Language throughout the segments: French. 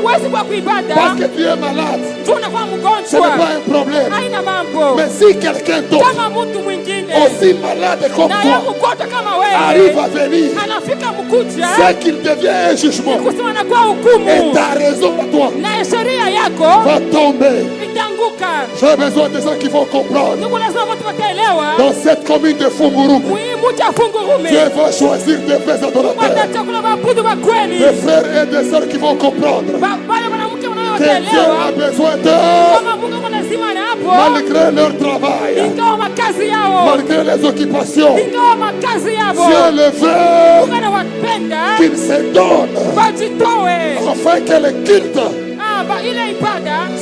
Parce que tu es malade. Ce n'est pas un problème. Mais si quelqu'un d'autre, aussi malade comme toi, arrive à venir, c'est qu'il devient un jugement. Et ta raison à toi va tomber. J'ai besoin de gens qui vont comprendre. Dans cette commune de Funguru, Dieu va choisir des vrais adorateurs, des frères et des sœurs qui vont comprendre que Dieu a besoin d'eux malgré leur travail, malgré les occupations. Dieu le veut qu'ils se donnent afin que le culte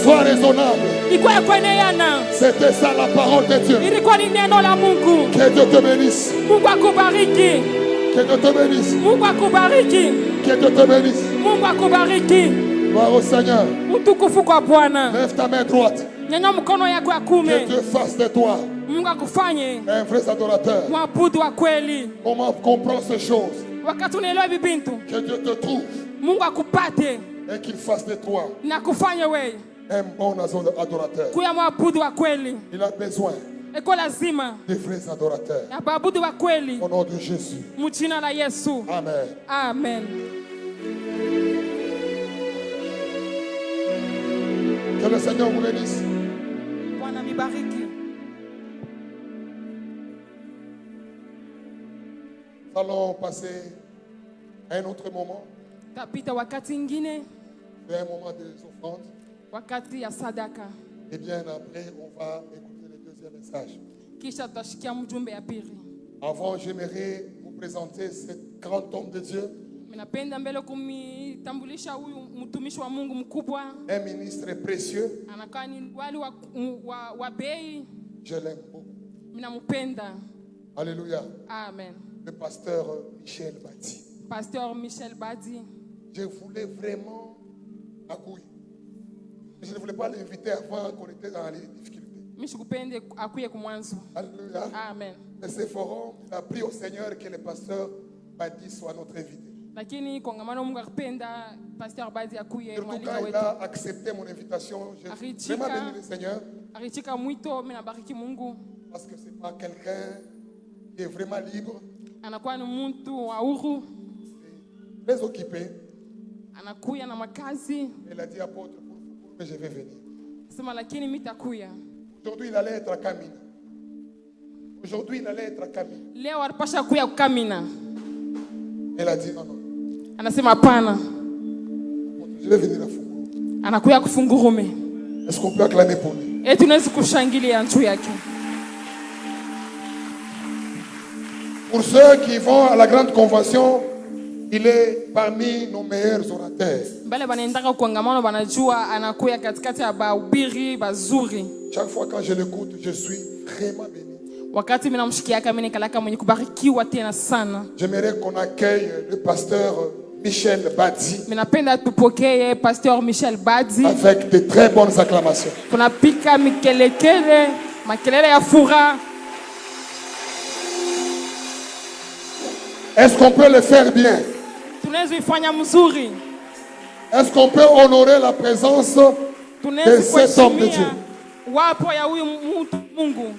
soit raisonnable. C'était ça la parole de Dieu. Que Dieu te bénisse. Que Dieu te bénisse. Que Dieu te bénisse. Gloire au Seigneur. Lève ta main droite. Que Dieu fasse de toi un vrai adorateur. Comment comprendre ces choses? Que Dieu te trouve et qu'il fasse de toi un bon adorateur. Il a besoin de vrais adorateurs. Au nom de Jésus. Amen. Amen. Que le Seigneur vous bénisse. Nous allons passer à un autre moment. C'est un moment des offrandes. Et bien après, on va écouter le deuxième message. Avant, j'aimerais vous présenter ce grand homme de Dieu. Un ministre précieux. Je l'aime beaucoup. Alléluia. Amen. Le pasteur Michel Badi. Pasteur Michel Badi. Je voulais vraiment accueillir. Je ne voulais pas l'inviter avant qu'on était dans les difficultés. Alléluia. Amen. Mais ce forum, il a pris au Seigneur que le pasteur Badi soit notre invité. Lakini kongamano Mungu akipenda Pasteur Badi akuye mwaliko wetu. Il a accepté mon invitation. Je suis vraiment béni le Seigneur. Arichika mwito, mimi nabariki Mungu. Parce que c'est pas quelqu'un qui est vraiment libre. Anakuwa ni mtu wa huru. Très occupé. Anakuya na makazi. Il a dit apôtre que je vais venir. Sema lakini mitakuya. Aujourd'hui il allait être à Kamina. Aujourd'hui il allait être à Kamina. Leo alipasha kuya Kamina. Elle a dit non non. Anasema hapana. Je vais venir à Funguru. Anakuya kufungurume. Est-ce qu'on peut acclamer pour lui? Et tunaweza kushangilia juu yake. Pour ceux qui vont à la grande convention, il est parmi nos meilleurs orateurs. Bale banaendaka kongamano banajua anakuya katikati ya bahubiri bazuri. Chaque fois quand je l'écoute, je suis vraiment béni. Wakati mimi namshikiaka mimi nikalaka mwenye kubarikiwa tena sana. J'aimerais qu'on accueille le pasteur Michel Badi. Mimi napenda tupokee Pasteur Michel Badi avec de très bonnes acclamations. Tunapika mikelekele, makelele ya furaha. Est-ce qu'on peut le faire bien? Tunaweza ifanya mzuri. Est-ce qu'on peut honorer la présence de cet homme de Dieu? Wapo ya huyu mtu Mungu.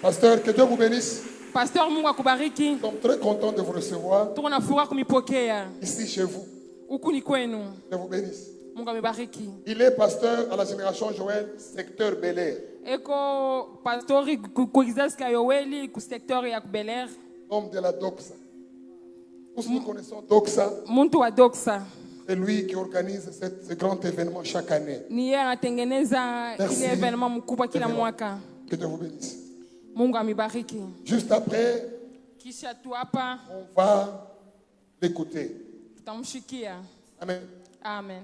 Pasteur, que Dieu vous bénisse. Pasteur Mungu akubariki. Nous sommes très contents de vous recevoir. Tuko na furaha kumipokea. Ici chez vous. Huku ni kwenu. Dieu vous bénisse. Mungu amebariki. Il est pasteur à la génération Joël, secteur Bel Air. Eko pastori ku kizazi ka Yoeli ku secteur ya Bel Air. Homme de la Doxa. Tous nous connaissons Doxa. Muntu wa Doxa. C'est lui qui organise ce grand événement chaque année. Ni yeye anatengeneza ile événement mkubwa kila mwaka. Que Dieu vous bénisse. Mungu amibariki. Juste après, Kisha tu hapa on va l'écouter. Tutamshikia. Amen. Amen.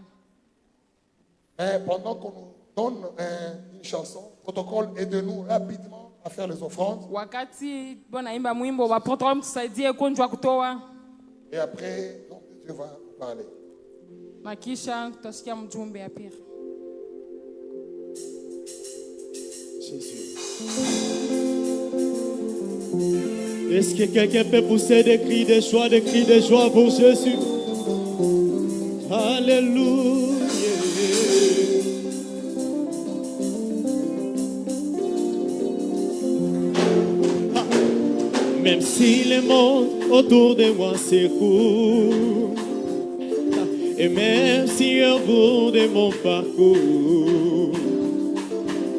Et pendant qu'on nous donne une chanson, protocole, aide-nous rapidement à faire les offrandes. Wakati bona imba mwimbo wa protocole mtusaidie konjwa kutoa. Et après, donc Dieu va parler. Na kisha tutasikia mjumbe ya pili. Jésus. Est-ce que quelqu'un peut pousser des cris de joie pour Jésus? Alléluia. Même si le monde autour de moi s'écoule, et même si au bout de mon parcours,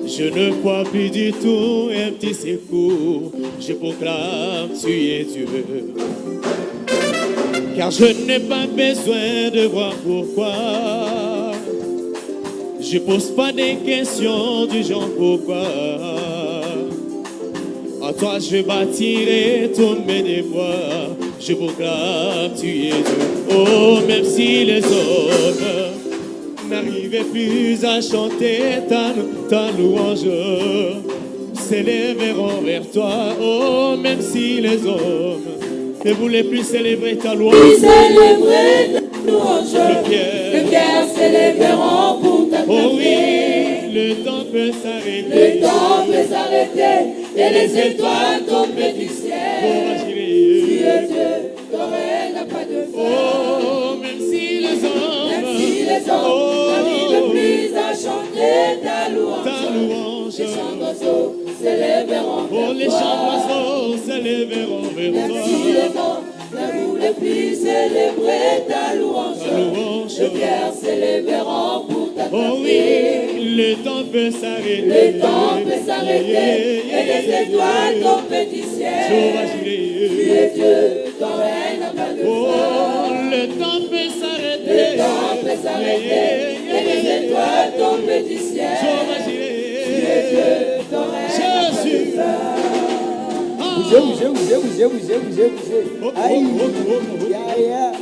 je ne crois plus du tout un petit secours, je proclame tu es Dieu. Car je n'ai pas besoin de voir pourquoi. Je pose pas des questions du genre pourquoi. En toi je bâtirai tous mes déboires. Je proclame tu es Dieu. Oh, même si les hommes n'arrivaient plus à chanter ta louange, s'élèveront vers toi. Oh, même si les hommes ne voulaient plus célébrer ta louange, les pierres s'élèveront pour ta gloire. oh oui, le temps peut s'arrêter. Le temps peut s'arrêter et les étoiles tomber du ciel. Tu es Dieu, ton règne n'a pas de fin. Oh, même si les hommes n'arrivent plus à chanter ta louange, les chants d'oiseaux s'élèveront vers toi. Oh, les chants d'oiseaux s'élèveront vers toi. Même si les hommes ne voulaient plus célébrer ta louange, les pierres s'élèveront pour ta gloire. Oh oui, le temps peut s'arrêter. Le temps peut s'arrêter et les étoiles tomber du ciel. Tu es Dieu, ton règne n'a pas de fin. Oh, le temps peut s'arrêter. Le temps peut s'arrêter et les étoiles tomber du ciel. Tu es Dieu, ton règne n'a pas de fin. Aïe, ya.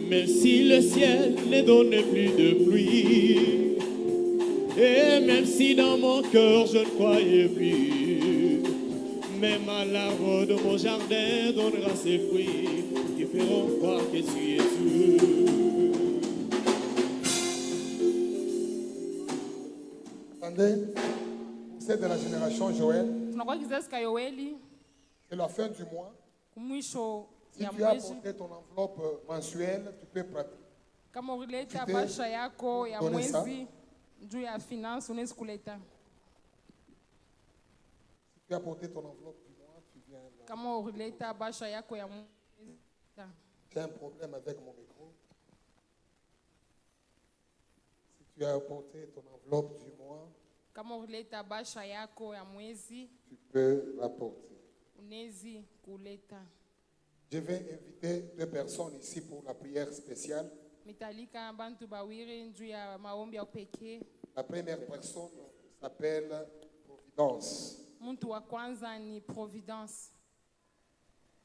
Même si le ciel ne donne plus de pluie, et même si dans mon cœur je ne croyais plus, même à l'arbre de mon jardin donnera ses fruits qui feront croire que tu es Dieu. Attendez, c'est de la génération Joël. C'est la fin du mois. Si tu as apporté ton enveloppe mensuelle, tu peux pratiquer. Kama ulileta basha yako ya mwezi juu ya finance unaweza kuleta. Si tu as apporté ton enveloppe du mois, tu viens là. Kama ulileta basha yako ya mwezi. J'ai un problème avec mon micro. Si tu as apporté ton enveloppe du mois, kama ulileta basha yako ya mwezi, tu peux l'apporter. Unaweza kuleta. Je vais inviter 2 personnes ici pour la prière spéciale. La première personne s'appelle Providence.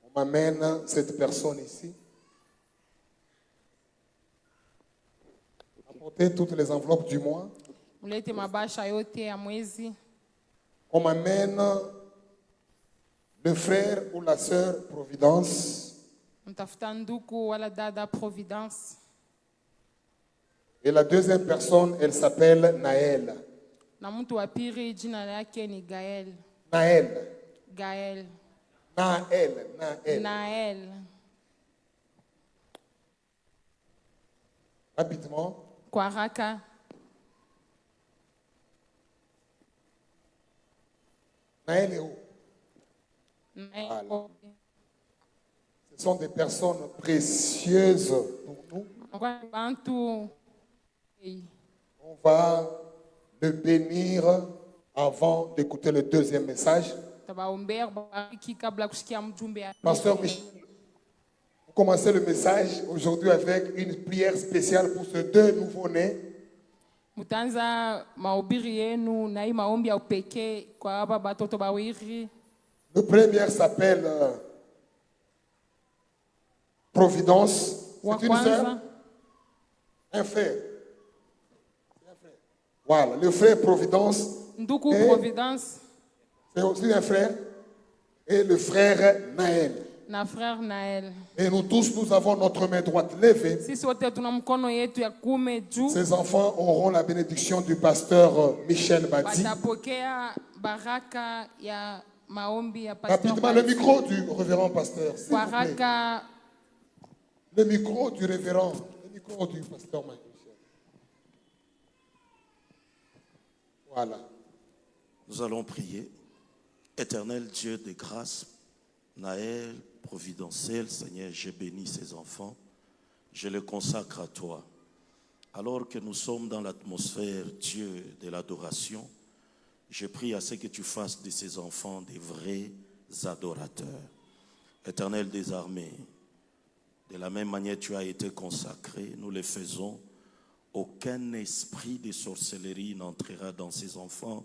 On m'amène cette personne ici. Apportez toutes les enveloppes du mois. On m'amène le frère ou la sœur Providence. Et la deuxième personne, elle s'appelle Naël. Naël. Rapidement. Kwaraka. Naël est où? Voilà. Ce sont des personnes précieuses pour nous. On va le bénir avant d'écouter le deuxième message. Pasteur Michel, vous commencez le message aujourd'hui avec une prière spéciale pour ces 2 nouveau-nés. Le premier s'appelle Providence. C'est une sœur? Un frère. Voilà, le frère Providence. C'est aussi un frère. Et le frère Naël. Et nous tous, nous avons notre main droite levée. Ces enfants auront la bénédiction du pasteur Michel Badi. Rapidement, le micro du révérend pasteur, s'il vous plaît. Le micro du révérend, le micro du pasteur Mike Michel. Voilà. Nous allons prier. Éternel Dieu de grâce, Naël, providentiel, Seigneur, je bénis ces enfants. Je les consacre à toi. Alors que nous sommes dans l'atmosphère, Dieu, de l'adoration, je prie à ce que tu fasses de ces enfants des vrais adorateurs. Éternel des armées, de la même manière tu as été consacré, nous le faisons. Aucun esprit de sorcellerie n'entrera dans ces enfants.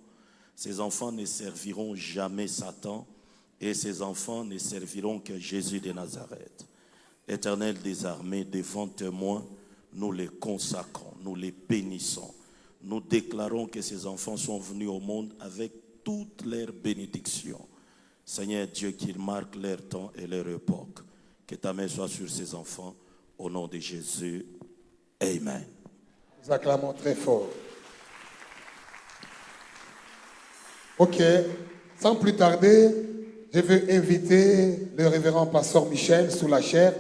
Ces enfants ne serviront jamais Satan et ces enfants ne serviront que Jésus de Nazareth. Éternel des armées, devant témoins, nous les consacrons, nous les bénissons. Nous déclarons que ces enfants sont venus au monde avec toutes leurs bénédictions. Seigneur Dieu, qu'ils marquent leur temps et leur époque. Que ta main soit sur ces enfants. Au nom de Jésus. Amen. Nous acclamons très fort. Ok. Sans plus tarder, je veux inviter le révérend pasteur Michel sous la chaire.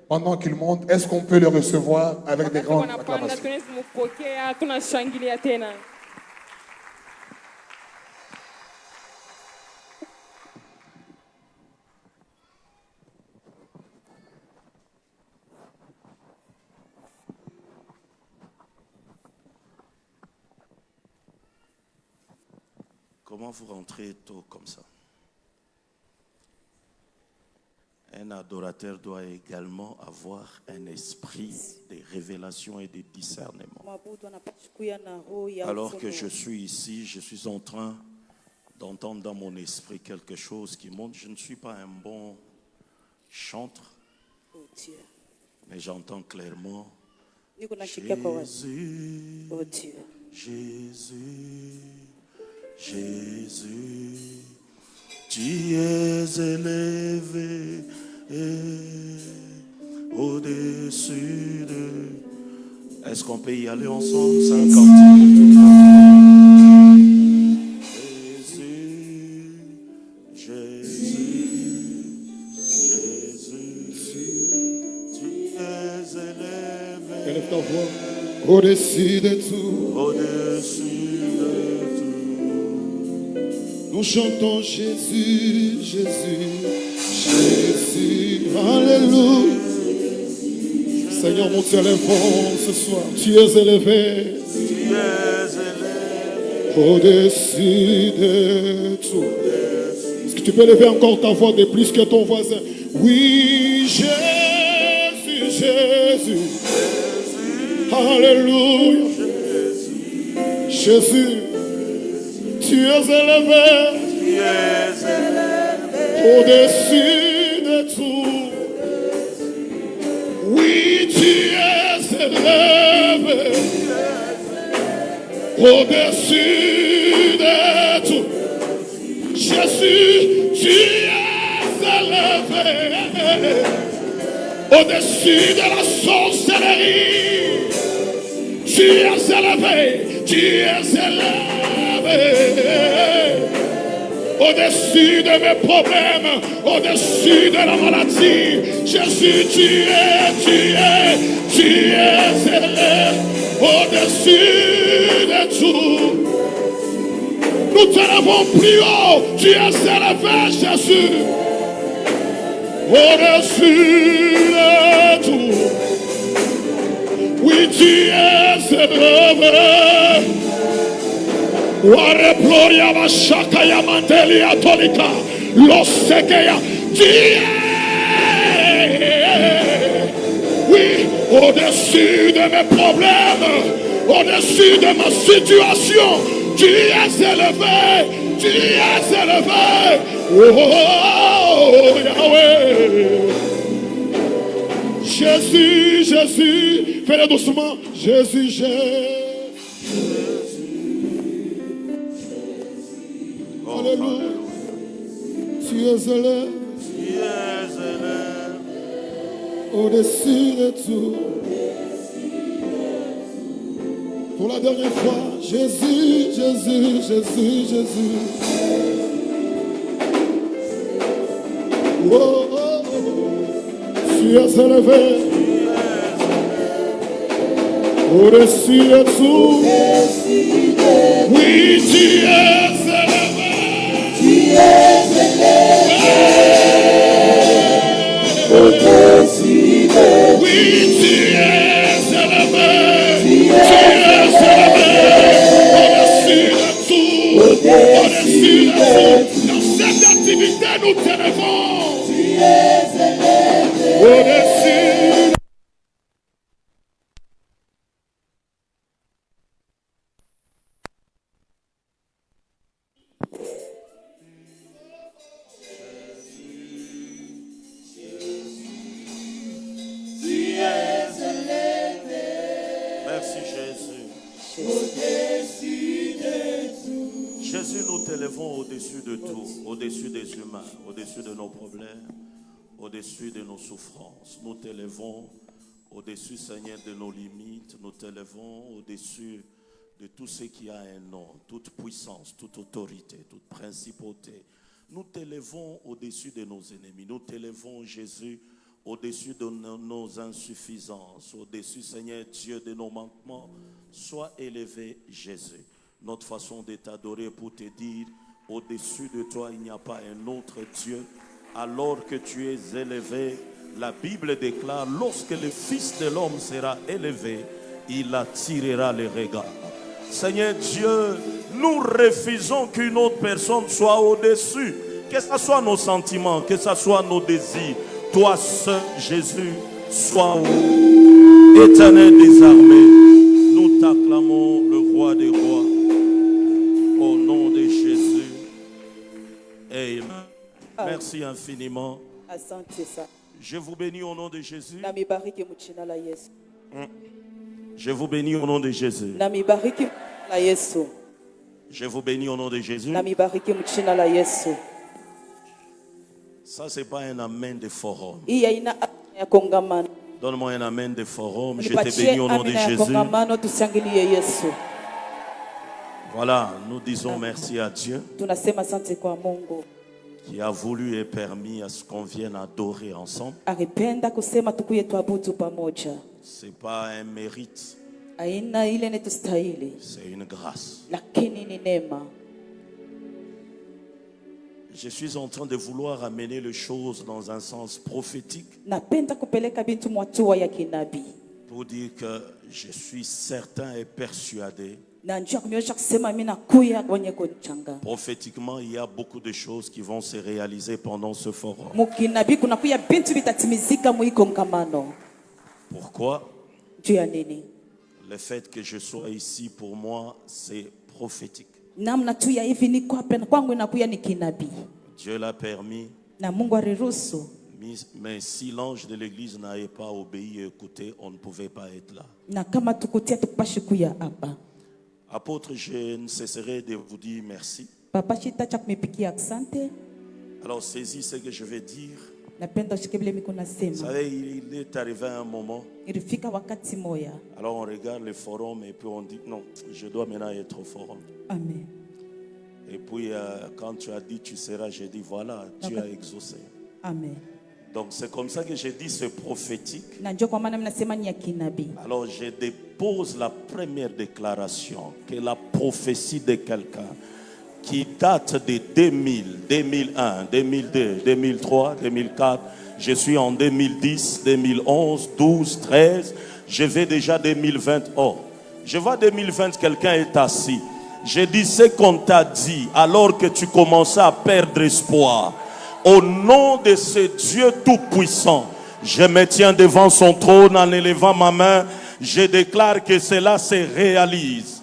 Pendant qu'il monte, est-ce qu'on peut le recevoir avec des grandes acclamations? Comment vous rentrez tôt comme ça? Un adorateur doit également avoir un esprit de révélation et de discernement. Alors que je suis ici, je suis en train d'entendre dans mon esprit quelque chose qui monte. Je ne suis pas un bon chanteur, mais j'entends clairement Jésus, Jésus, Jésus, tu es élevé au-dessus de... Est-ce qu'on peut y aller ensemble? C'est un cantique de tout. Jésus, Jésus, tu es élevé. Élève ta voix. Au-dessus de tout. Au-dessus de tout. Nous chantons Jésus, Jésus, Jésus, Alléluia. Seigneur, mon Dieu, élève ce soir. Tu es élevé. Tu es élevé. Au-dessus de tout. Est-ce que tu peux lever encore ta voix de plus que ton voisin? Oui, Jésus, Jésus. Alléluia. Jésus, tu es élevé. Tu es élevé. Au-dessus de tout. Oui, tu es élevé. Au-dessus de tout. Jésus, tu es élevé. Au-dessus de la sorcellerie. Tu es élevé. Tu es élevé. Au-dessus de mes problèmes, au-dessus de la maladie, Jésus, tu es élevé, au-dessus de tout. Nous te levons plus haut, tu es élevé, Jésus, au-dessus de tout. Oui, tu es élevé. Ware gloria mashaka ya mandeli atolika losekeya. Oui, au-dessus de mes problèmes, au-dessus de ma situation, tu es élevé, tu es élevé. Oh, Yahweh. Jésus, Jésus, fais-le doucement. Jésus, Jésus. Alléluia. Tu es élevé. Tu es élevé. Au-dessus de tout. Pour la dernière fois, Jésus, Jésus, Jésus, Jésus. Tu es élevé au-dessus de tout. Oui, tu es élevé. Tu es élevé au-dessus de tout. Oui, tu es élevé. Tu es élevé au-dessus de tout. Au-dessus de tout. Dans cette activité, nous t'élevons. Tu es élevé au-dessus. Merci Jésus. Jésus, nous t'élevons au-dessus de tout, au-dessus des humains, au-dessus de nos problèmes, au-dessus de nos souffrances. Nous t'élevons au-dessus, Seigneur, de nos limites. Nous t'élevons au-dessus de tout ce qui a un nom, toute puissance, toute autorité, toute principauté. Nous t'élevons au-dessus de nos ennemis. Nous t'élevons, Jésus, au-dessus de nos insuffisances, au-dessus, Seigneur Dieu, de nos manquements. Sois élevé, Jésus. Notre façon de t'adorer pour te dire, au-dessus de toi, il n'y a pas un autre Dieu. Alors que tu es élevé, la Bible déclare, lorsque le Fils de l'homme sera élevé, il attirera les regards. Seigneur Dieu, nous refusons qu'une autre personne soit au-dessus. Que ce soit nos sentiments, que ce soit nos désirs. Toi seul, Jésus, sois haut. Éternel des armées, nous t'acclamons, le roi des rois. Au nom de Jésus. Amen. Merci infiniment. Je vous bénis au nom de Jésus. Je vous bénis au nom de Jésus. Je vous bénis au nom de Jésus. Ça, c'est pas un amen de forum. Donne-moi un amen de forum. Je te bénis au nom de Jésus. Voilà, nous disons merci à Dieu qui a voulu et permis à ce qu'on vienne adorer ensemble. C'est pas un mérite. C'est une grâce. Je suis en train de vouloir amener les choses dans un sens prophétique pour dire que je suis certain et persuadé. Prophétiquement, il y a beaucoup de choses qui vont se réaliser pendant ce forum. Pourquoi? Le fait que je sois ici, pour moi, c'est prophétique. Dieu l'a permis. Mais si l'ange de l'église n'avait pas obéi et écouté, on ne pouvait pas être là. Apôtre, je ne cesserai de vous dire merci. Alors saisis ce que je vais dire. Vous savez, il est arrivé un moment. Alors on regarde le forum et puis on dit non, je dois maintenant être au forum. Amen. Et puis quand tu as dit tu seras, j'ai dit voilà, tu as exaucé. Amen. Donc c'est comme ça que j'ai dit c'est prophétique. Alors je dépose la première déclaration, que la prophétie de quelqu'un qui date de 2000, 2001, 2002, 2003, 2004. Je suis en 2010, 2011, 12, 13. Je vais déjà 2020. Oh, je vois 2020, quelqu'un est assis. Je dis ce qu'on t'a dit alors que tu commençais à perdre espoir. Au nom de ce Dieu tout-puissant, je me tiens devant son trône en élevant ma main. Je déclare que cela se réalise.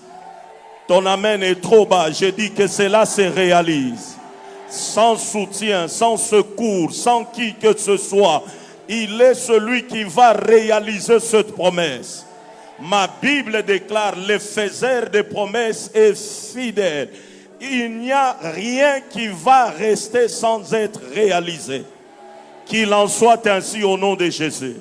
Ton amen est trop bas. Je dis que cela se réalise. Sans soutien, sans secours, sans qui que ce soit, il est celui qui va réaliser cette promesse. Ma Bible déclare, le faiseur de promesses est fidèle. Il n'y a rien qui va rester sans être réalisé. Qu'il en soit ainsi au nom de Jésus.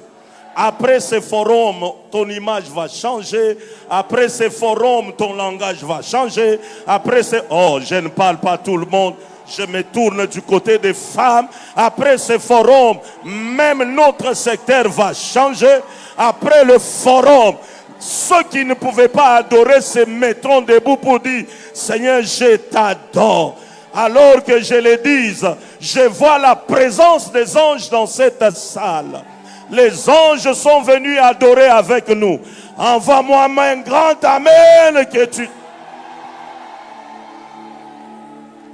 Après ce forum, ton image va changer. Après ce forum, ton langage va changer. Après ce... Oh, je ne parle pas à tout le monde. Je me tourne du côté des femmes. Après ce forum, même notre secteur va changer. Après le forum, ceux qui ne pouvaient pas adorer se mettront debout pour dire, Seigneur, je t'adore. Alors que je le dise, je vois la présence des anges dans cette salle. Les anges sont venus adorer avec nous. Envoie-moi un grand amen que tu...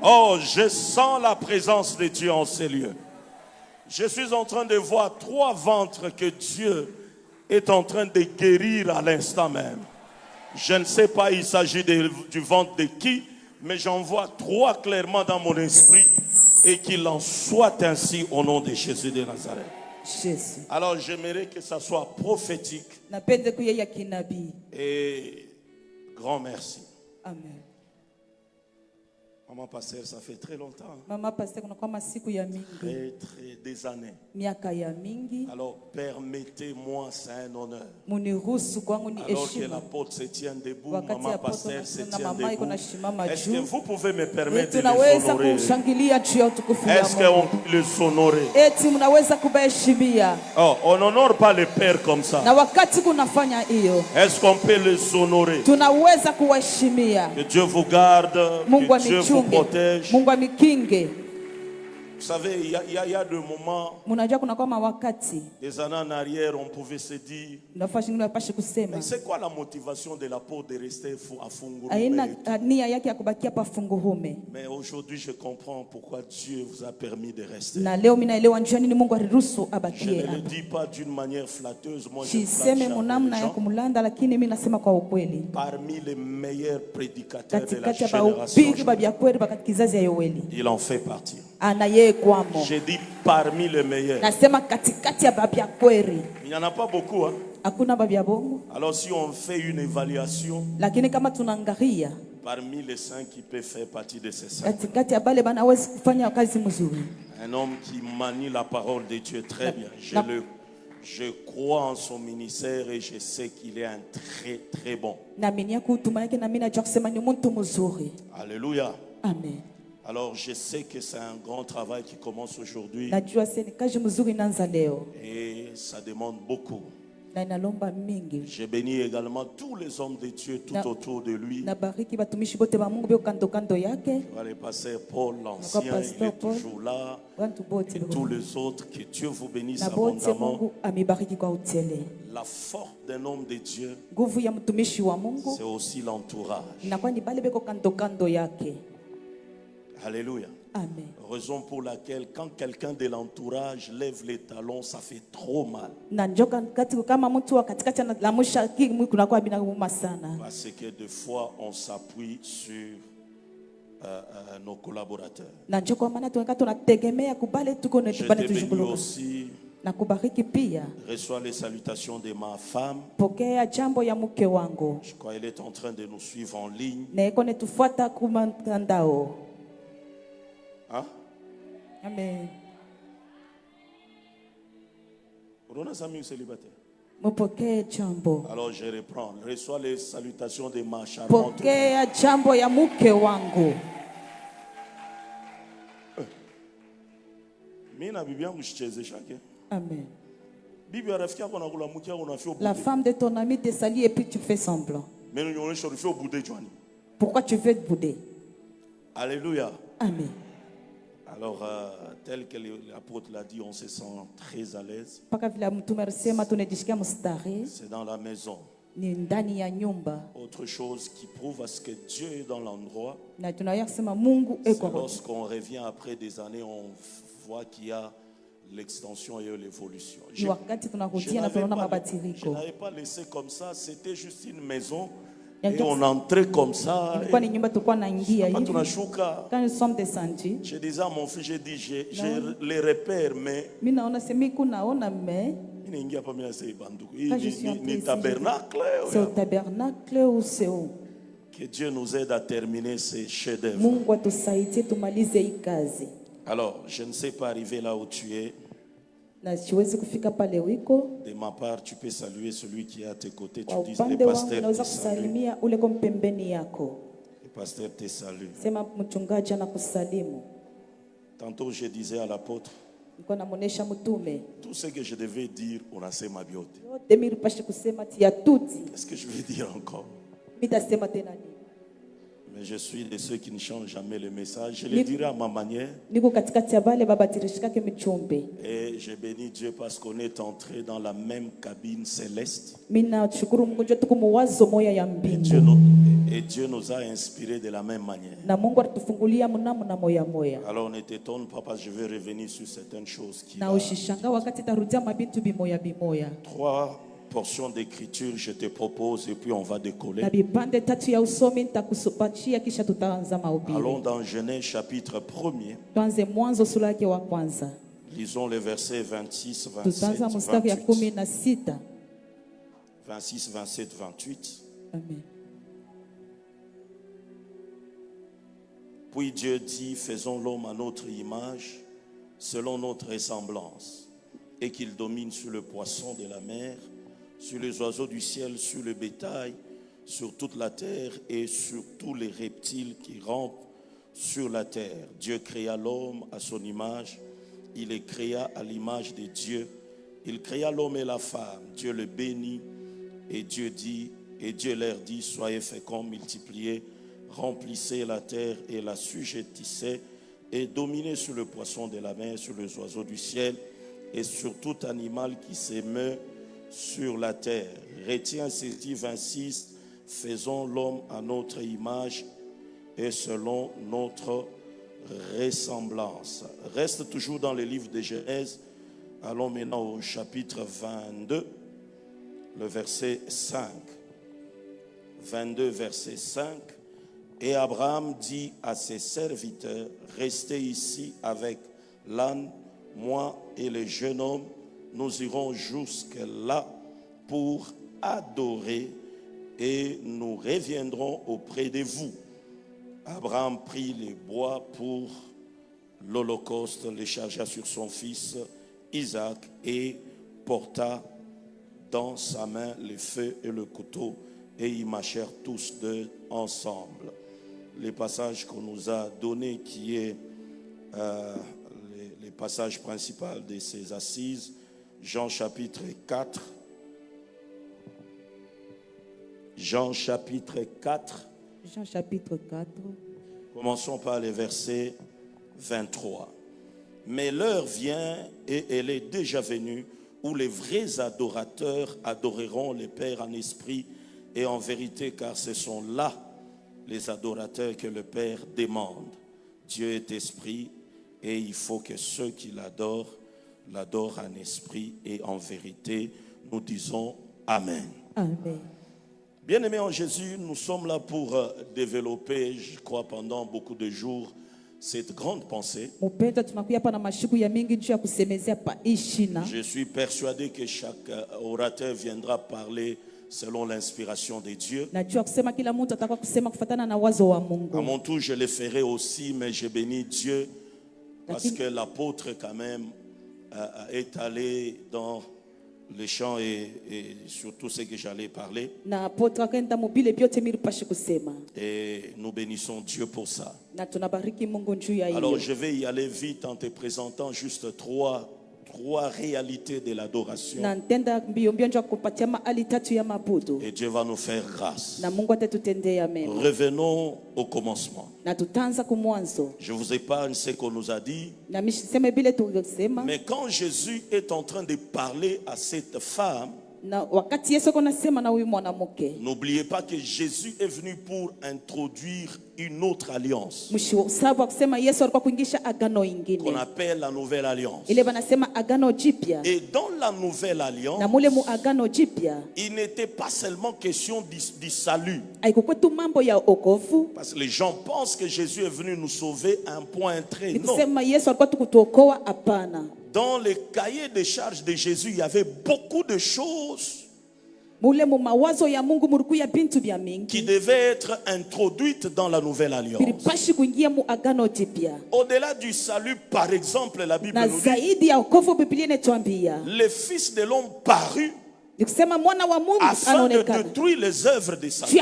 Oh, je sens la présence de Dieu en ces lieux. Je suis en train de voir 3 ventres que Dieu est en train de guérir à l'instant même. Je ne sais pas, il s'agit du ventre de qui, mais j'en vois 3 clairement dans mon esprit, et qu'il en soit ainsi au nom de Jésus de Nazareth. Jésus. Alors j'aimerais que ça soit prophétique. Et grand merci. Amen. Maman Pasteur, ça fait très longtemps. Maman Pasteur, Très des années. Alors permettez-moi, c'est un honneur. Alors que l'apôtre se tient debout, Maman Pasteur se tient debout. Est-ce que vous pouvez me permettre de les honorer? Est-ce qu'on peut les honorer? Oh, on n'honore pas les pères comme ça. Est-ce qu'on peut les honorer? Que Dieu vous garde, que Dieu vous protège. Vous savez, il y a des moments, des années en arrière, on pouvait se dire, mais c'est quoi la motivation de l'apôtre de rester à Fungurume? Mais aujourd'hui, je comprends pourquoi Dieu vous a permis de rester. Je ne le dis pas d'une manière flatteuse, moi je flatte jamais les gens. Parmi les meilleurs prédicateurs de la génération, il en fait partie. J'ai dit parmi les meilleurs. Il n'y en a pas beaucoup. Hein? Alors si on fait une évaluation, parmi les 5 qui peuvent faire partie de ces 5, un homme qui manie la parole de Dieu très bien. Je crois en son ministère et je sais qu'il est un très très bon. Alléluia. Amen. Alors je sais que c'est un grand travail qui commence aujourd'hui. Et ça demande beaucoup. Je bénis également tous les hommes de Dieu tout autour de lui. Le pasteur Paul, l'ancien, il est toujours là. Et tous les autres, que Dieu vous bénisse abondamment. La force d'un homme de Dieu, c'est aussi l'entourage. Alléluia. Amen. Raison pour laquelle quand quelqu'un de l'entourage lève les talons, ça fait trop mal. Parce que des fois, on s'appuie sur nos collaborateurs. Je te bénis aussi. Reçois les salutations de ma femme. Je crois qu'elle est en train de nous suivre en ligne. Hein? Amen. On a amis célibataires. Alors je reprends. Reçois les salutations de ma charmante. Amen. La femme de ton ami te salue et puis tu fais semblant. Pourquoi tu veux te bouder? Alléluia. Amen. Alors, tel que l'apôtre l'a dit, on se sent très à l'aise. C'est dans la maison. Autre chose qui prouve à ce que Dieu est dans l'endroit, c'est lorsqu'on revient après des années, on voit qu'il y a l'extension et l'évolution. Je n'avais pas laissé comme ça, c'était juste une maison. Et on entrait comme ça. Quand nous sommes descendus, Je disais à mon fils, j'ai dit, j'ai les repères, mais il n'y a pas ni tabernacle. C'est au tabernacle ou c'est où? Que Dieu nous aide à terminer ces chefs-d'œuvre. Alors, je ne sais pas arriver là où tu es. De ma part, tu peux saluer celui qui est à tes côtés. Tu dis, le pasteur te salue. Le pasteur te salue. Tantôt, je disais à l'apôtre, tout ce que je devais dire, on a ma biote. Qu'est-ce que je vais dire encore? Mais je suis de ceux qui ne changent jamais le message. Je le dirai à ma manière. Et je bénis Dieu parce qu'on est entré dans la même cabine céleste. Et Dieu nous a inspirés de la même manière. Alors ne t'étonne pas parce que je vais revenir sur certaines choses qui... Trois portions d'écriture je te propose et puis on va décoller. Allons dans Genèse chapitre 1er. Lisons les versets 26, 27, 28. 26, 27, 28. Amen. Puis Dieu dit, faisons l'homme à notre image, selon notre ressemblance, et qu'il domine sur le poisson de la mer, sur les oiseaux du ciel, sur le bétail, sur toute la terre et sur tous les reptiles qui rampent sur la terre. Dieu créa l'homme à son image, il les créa à l'image de Dieu. Il créa l'homme et la femme, Dieu le bénit, et Dieu leur dit, soyez féconds, multipliez, remplissez la terre et la sujettissez, et dominez sur le poisson de la mer, sur les oiseaux du ciel, et sur tout animal qui s'émeut sur la terre. Retiens ceci, 26, faisons l'homme à notre image et selon notre ressemblance. Reste toujours dans le livre de Genèse. Allons maintenant au chapitre 22, le verset 5. 22, verset 5. Et Abraham dit à ses serviteurs, restez ici avec l'âne, moi et le jeune homme, nous irons jusque là pour adorer et nous reviendrons auprès de vous. Abraham prit les bois pour l'holocauste, les chargea sur son fils Isaac et porta dans sa main le feu et le couteau et ils marchèrent tous deux ensemble. Les passages qu'on nous a donnés qui est les passages principaux de ces assises, Jean chapitre 4. Jean chapitre 4. Jean chapitre 4. Commençons par les versets 23. Mais l'heure vient et elle est déjà venue où les vrais adorateurs adoreront le Père en esprit et en vérité, car ce sont là les adorateurs que le Père demande. Dieu est esprit et il faut que ceux qui l'adorent en esprit et en vérité. Nous disons Amen. Amen. Bien-aimés en Jésus, nous sommes là pour développer, je crois, pendant beaucoup de jours, cette grande pensée. Je suis persuadé que chaque orateur viendra parler selon l'inspiration de Dieu. À mon tour, je le ferai aussi, mais je bénis Dieu parce que l'apôtre quand même est allé dans les champs et sur tout ce que j'allais parler. Et nous bénissons Dieu pour ça. Alors je vais y aller vite en te présentant juste trois réalités de l'adoration. Et Dieu va nous faire grâce. Revenons au commencement. Je vous épargne ce qu'on nous a dit. Mais quand Jésus est en train de parler à cette femme, n'oubliez pas que Jésus est venu pour introduire une autre alliance qu'on appelle la nouvelle alliance. Et dans la nouvelle alliance, il n'était pas seulement question du salut. Parce que les gens pensent que Jésus est venu nous sauver à un point très non. Dans le cahier des charges de Jésus, il y avait beaucoup de choses qui devaient être introduites dans la nouvelle alliance. Au-delà du salut, par exemple, la Bible nous dit, le Fils de l'homme parut afin de détruire les œuvres de Satan.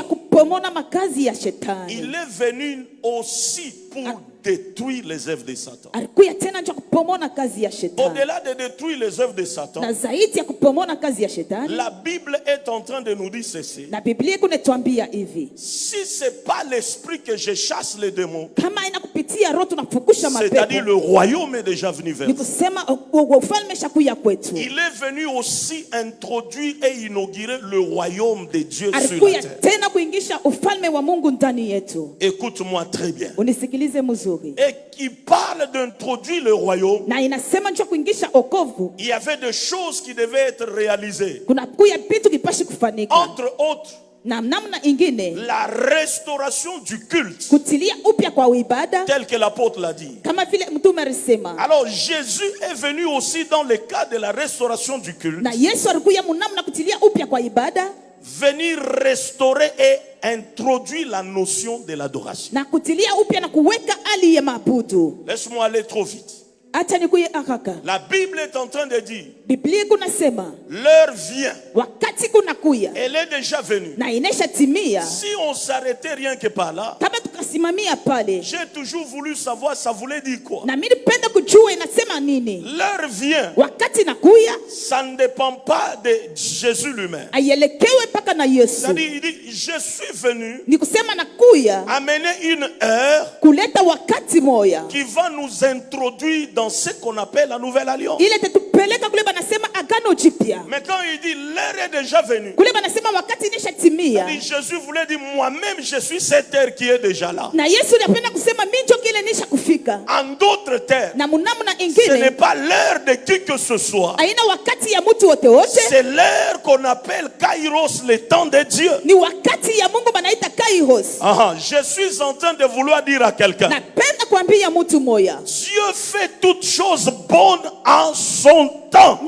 Il est venu aussi pour détruire les œuvres de Satan. Au-delà de détruire les œuvres de Satan, la Bible est en train de nous dire ceci. Si ce n'est pas l'esprit que je chasse les démons, c'est-à-dire le royaume est déjà venu vers nous. Il est venu aussi introduire et inaugurer le royaume de Dieu sur la terre. Écoute-moi très bien. Et qui parle d'introduire le royaume, il y avait des choses qui devaient être réalisées. Entre autres, la restauration du culte, tel que l'apôtre l'a dit. Alors Jésus est venu aussi dans le cadre de la restauration du culte, venir restaurer et introduire la notion de l'adoration. Laisse-moi aller trop vite. La Bible est en train de dire, l'heure vient, elle est déjà venue. Si on s'arrêtait rien que par là, j'ai toujours voulu savoir ça voulait dire quoi. L'heure vient, ça ne dépend pas de Jésus lui-même. C'est-à-dire, il dit, je suis venu amener une heure qui va nous introduire dans ce qu'on appelle la nouvelle alliance. Mais quand il dit l'heure est déjà venue, Jésus voulait dire moi-même je suis cette heure qui est déjà là. En d'autres termes, ce n'est pas l'heure de qui que ce soit. C'est l'heure qu'on appelle Kairos, le temps de Dieu. Je suis en train de vouloir dire à quelqu'un, Dieu fait toutes choses bonnes en son temps.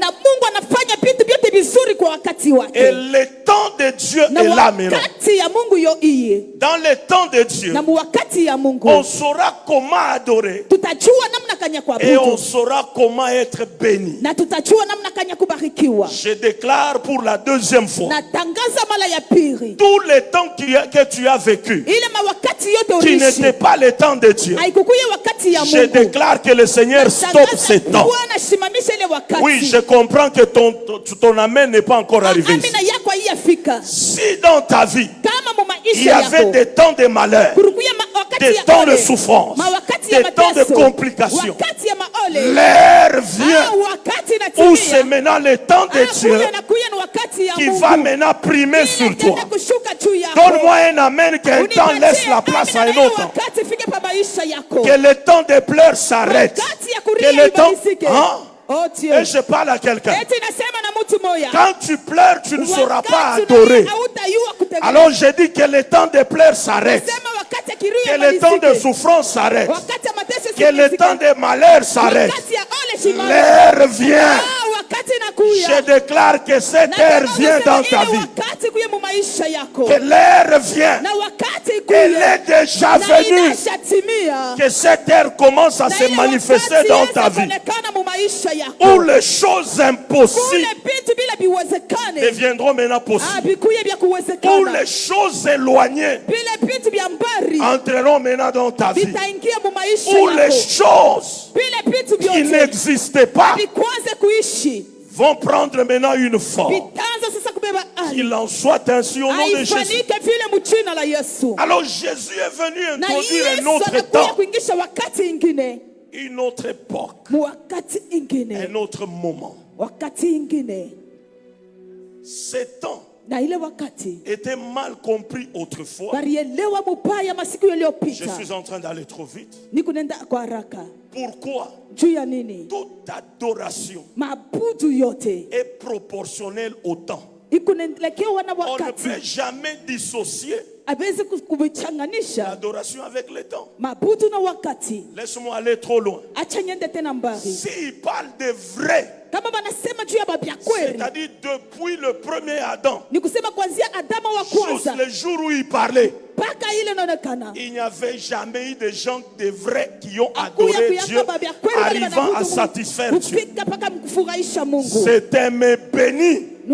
Et le temps de Dieu est là maintenant. Dans le temps de Dieu, on saura comment adorer et on saura comment être béni. Je déclare pour la deuxième fois, tout le temps que tu as vécu qui n'était pas le temps de Dieu, je déclare que le Seigneur stoppe ce temps. Oui, je comprends que ton amen n'est pas encore arrivé ici. Si dans ta vie il y avait des temps de malheur, des temps de souffrance, des temps de complications, l'heure vient où c'est maintenant le temps de Dieu qui va maintenant primer sur toi. Donne-moi un amen qu'un temps laisse la place à un autre. Que le temps de pleurs s'arrête. Que le temps... Et je parle à quelqu'un. Quand tu pleures, tu ne sauras pas adorer. Alors je dis que le temps de pleurs s'arrête. Que le temps de souffrance s'arrête. Que le temps de malheur s'arrête. L'heure vient. Je déclare que cette heure vient dans ta vie. Que l'heure vient. Elle est déjà venue. Que cette heure commence à se manifester dans ta vie. Où les choses impossibles deviendront maintenant possibles. Où les choses éloignées entreront maintenant dans ta vie. Où les choses qui n'existaient pas vont prendre maintenant une forme. Qu'il en soit ainsi au nom de Jésus. Alors Jésus est venu introduire un autre temps, une autre époque, un autre moment. Ces temps était mal compris autrefois. Je suis en train d'aller trop vite. Pourquoi? Toute adoration est proportionnelle au temps. On ne peut jamais dissocier l'adoration avec le temps. Laisse-moi aller trop loin. S'il parle de vrai, c'est-à-dire depuis le premier Adam, juste le jour où il parlait, il n'y avait jamais eu de gens de vrais qui ont adoré Dieu, arrivant à satisfaire Dieu. C'était mes bénis. Je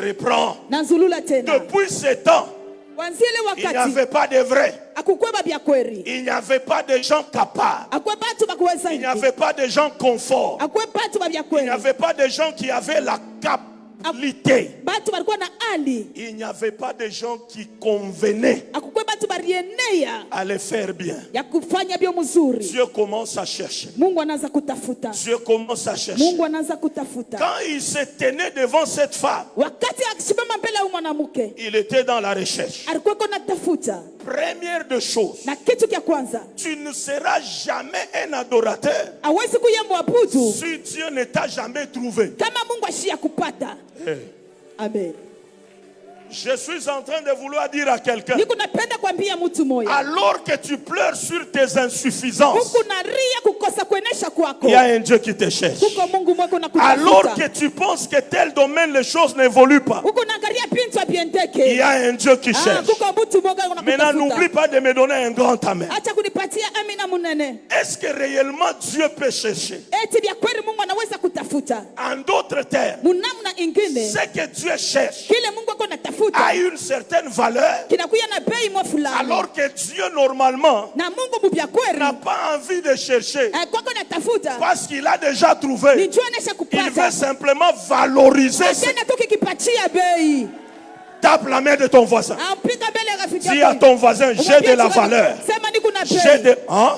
reprends. Depuis ce temps, il n'y avait pas de vrai. Il n'y avait pas de gens capables. Il n'y avait pas de gens conformes. Il n'y avait pas de gens qui avaient la capacité. Il n'y avait pas de gens qui convenaient à les faire bien. Dieu commence à chercher. Dieu commence à chercher. Quand il se tenait devant cette femme, il était dans la recherche. Première de choses, tu ne seras jamais un adorateur si Dieu ne t'a jamais trouvé. Amen. Je suis en train de vouloir dire à quelqu'un, alors que tu pleures sur tes insuffisances, il y a un Dieu qui te cherche. Alors que tu penses que tel domaine les choses n'évoluent pas, il y a un Dieu qui cherche. Maintenant, n'oublie pas de me donner un grand amen. Est-ce que réellement Dieu peut chercher? En d'autres termes, ce que Dieu cherche a une certaine valeur, alors que Dieu normalement n'a pas envie de chercher parce qu'il a déjà trouvé. Il veut simplement valoriser. Tape la main de ton voisin. Dis à ton voisin, j'ai de la valeur. J'ai de... Hein?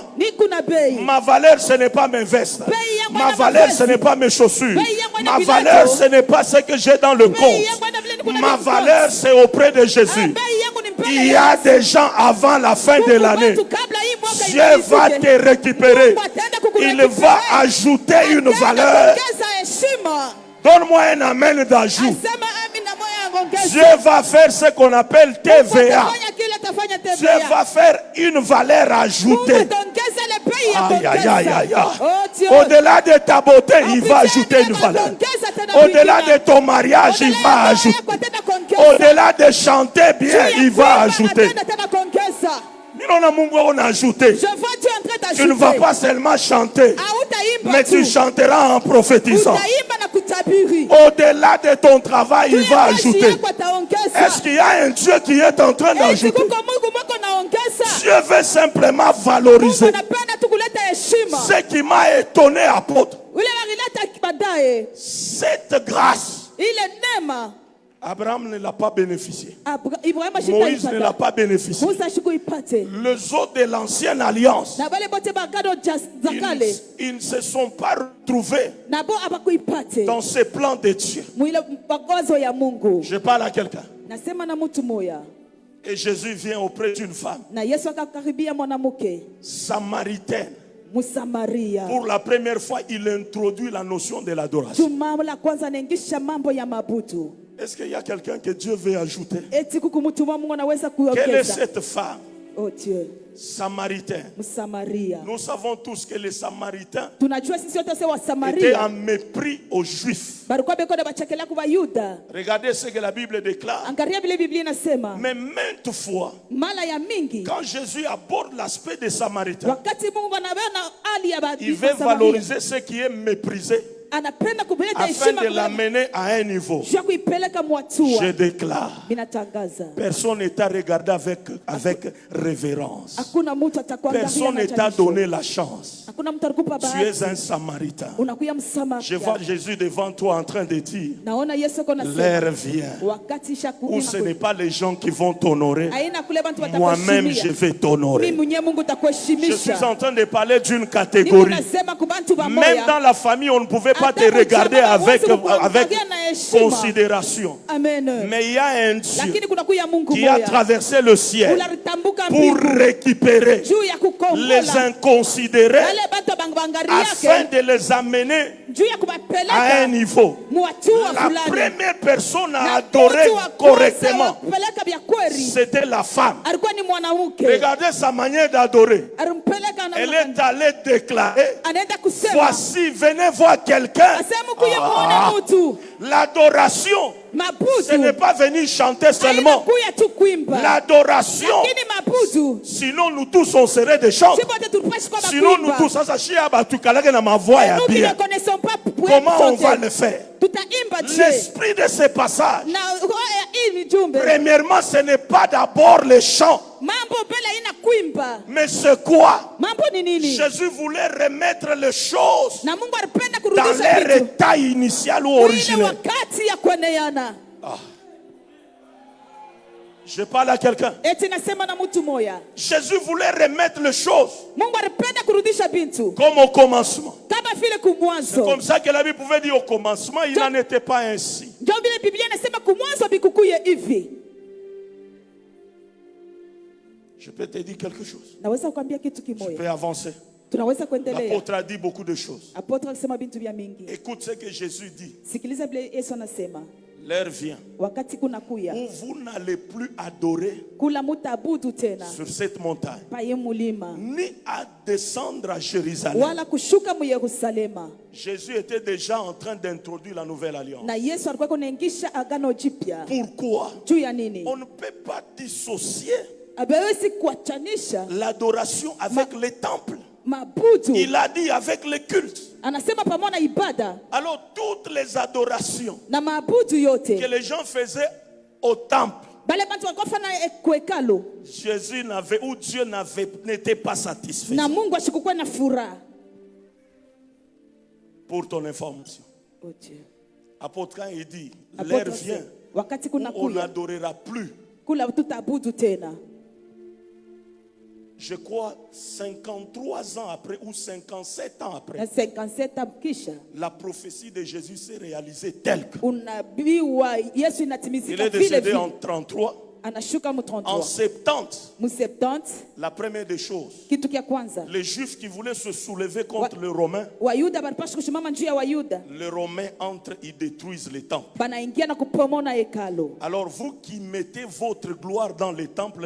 Ma valeur, ce n'est pas mes vestes. Ma valeur, ce n'est pas mes chaussures. Ma valeur, ce n'est pas ce que j'ai dans le compte. Ma valeur, c'est auprès de Jésus. Il y a des gens avant la fin de l'année. Dieu va te récupérer. Il va ajouter une valeur. Donne-moi un amen d'ajout. Dieu va faire ce qu'on appelle TVA. Dieu va faire une valeur ajoutée. Aïe, aïe, aïe, aïe. Au-delà de ta beauté, il va ajouter une valeur. Au-delà de ton mariage, il va ajouter. Au-delà de chanter bien, il va ajouter. On a ajouté. Tu ne vas pas seulement chanter, mais tu chanteras en prophétisant. Au-delà de ton travail, il va ajouter. Est-ce qu'il y a un Dieu qui est en train d'ajouter? Dieu veut simplement valoriser. Ce qui m'a étonné, apôtre, cette grâce, Abraham ne l'a pas bénéficié. Moïse ne l'a pas bénéficié. Les autres de l'ancienne alliance, ils ne se sont pas retrouvés dans ces plans de Dieu. Je parle à quelqu'un. Et Jésus vient auprès d'une femme samaritaine. Pour la première fois, il introduit la notion de l'adoration. Est-ce qu'il y a quelqu'un que Dieu veut ajouter? Quelle est cette femme? Oh Dieu. Samaritaine. Nous savons tous que les Samaritains étaient en mépris aux Juifs. Regardez ce que la Bible déclare. Mais maintes fois, quand Jésus aborde l'aspect des Samaritains, il veut valoriser ce qui est méprisé afin de l'amener à un niveau. Je déclare, personne n'est à regarder avec révérence. Personne n'est à donner la chance. Tu es un Samaritain. Je vois Jésus devant toi en train de dire, l'heure vient où ce n'est pas les gens qui vont t'honorer. Moi-même je vais t'honorer. Je suis en train de parler d'une catégorie. Même dans la famille, on ne pouvait pas te regarder avec considération. Mais il y a un Dieu qui a traversé le ciel pour récupérer les inconsidérés afin de les amener à un niveau. La première personne à adorer correctement, c'était la femme. Regardez sa manière d'adorer. Elle est allée déclarer, voici, venez voir quelqu'un quelqu'un. L'adoration, ce n'est pas venir chanter seulement. L'adoration, sinon nous tous on serait des chants. Sinon nous tous, comment on va le faire? L'esprit de ce passage, premièrement, ce n'est pas d'abord les chants, mais c'est quoi? Jésus voulait remettre les choses dans leur état initial ou originel. Je parle à quelqu'un. Jésus voulait remettre les choses comme au commencement. C'est comme ça que la Bible pouvait dire au commencement, il n'en était pas ainsi. Je peux te dire quelque chose. Je peux avancer. L'apôtre a dit beaucoup de choses. Écoute ce que Jésus dit. L'heure vient où vous n'allez plus adorer sur cette montagne, ni à descendre à Jérusalem. Jésus était déjà en train d'introduire la nouvelle alliance. Pourquoi? On ne peut pas dissocier l'adoration avec les temples. Il a dit avec les cultes. Alors toutes les adorations que les gens faisaient au temple, Jésus n'avait, ou Dieu n'était pas satisfait. Pour ton information, apôtre, quand il dit l'heure vient où on n'adorera plus, je crois 53 ans après ou 57 ans après, la prophétie de Jésus s'est réalisée telle que il est décédé en 33. En 70, la première des choses, les Juifs qui voulaient se soulever contre les Romains, les Romains entrent, ils détruisent les temples. Alors vous qui mettez votre gloire dans les temples,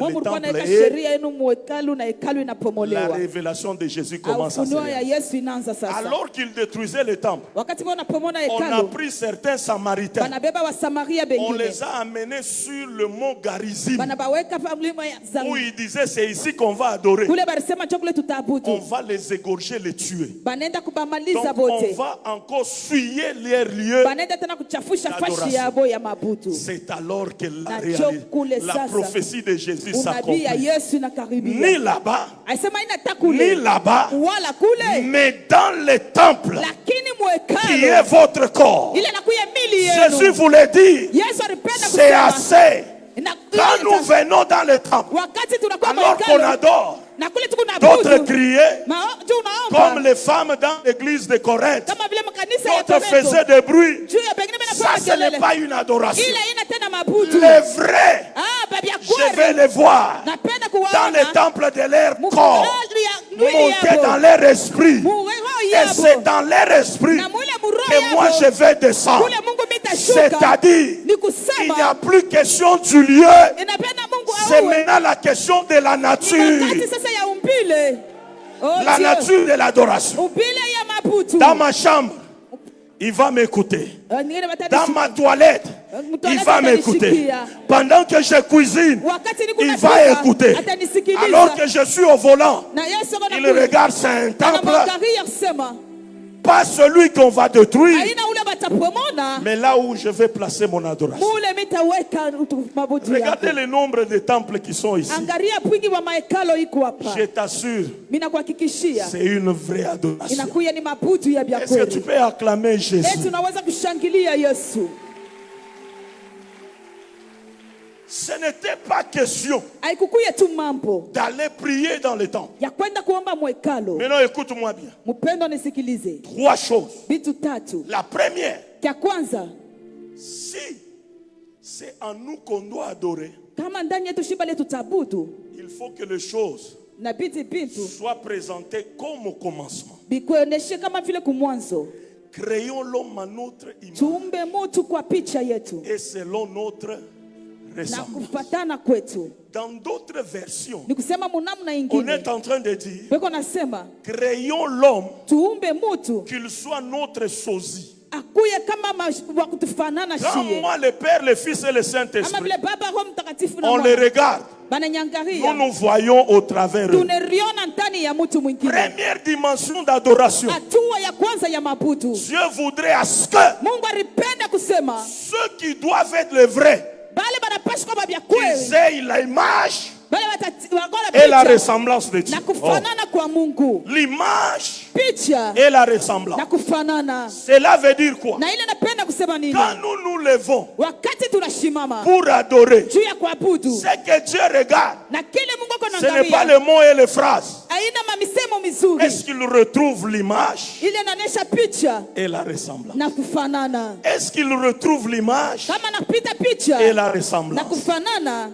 la révélation de Jésus commence à se réaliser. Alors qu'ils détruisaient les temples, on a pris certains Samaritains, on les a amenés sur le mont Garizim, où il disait c'est ici qu'on va adorer. On va les égorger, les tuer. Donc on va encore souiller leur lieu d'adoration. C'est alors que la prophétie de Jésus s'accomplit. Ni là-bas, ni là-bas, mais dans les temples qui est votre corps. Jésus voulait dire c'est assez. Quand nous venons dans le temple, alors qu'on adore, d'autres criaient, comme les femmes dans l'église de Corinthe, d'autres faisaient des bruits. Ça, ce n'est pas une adoration. Les vrais, je vais les voir dans les temples de leur corps, monter dans leur esprit. Et c'est dans leur esprit que moi je vais descendre. C'est-à-dire, il n'y a plus question du lieu, c'est maintenant la question de la nature. La nature de l'adoration. Dans ma chambre, il va m'écouter. Dans ma toilette, il va m'écouter. Pendant que je cuisine, il va écouter. Alors que je suis au volant, il regarde, c'est un temple. Pas celui qu'on va détruire, mais là où je vais placer mon adoration. Regardez le nombre de temples qui sont ici. Je t'assure, c'est une vraie adoration. Est-ce que tu peux acclamer Jésus? Ce n'était pas question d'aller prier dans le temple. Maintenant, écoute-moi bien. 3 choses. La première, si c'est en nous qu'on doit adorer, il faut que les choses soient présentées comme au commencement. Créons l'homme à notre image et selon notre ressemblance. Dans d'autres versions, on est en train de dire, créons l'homme, qu'il soit notre sosie. Quand moi, le Père, le Fils et le Saint-Esprit, on les regarde, nous voyons au travers eux. Première dimension d'adoration. Dieu voudrait à ce que ceux qui doivent être les vrais, qu'ils aient l'image et la ressemblance de Dieu. Oh. L'image et la ressemblance. Cela veut dire quoi? Quand nous nous levons pour adorer, ce que Dieu regarde, ce n'est pas les mots et les phrases. Est-ce qu'il retrouve l'image et la ressemblance? Est-ce qu'il retrouve l'image et la ressemblance?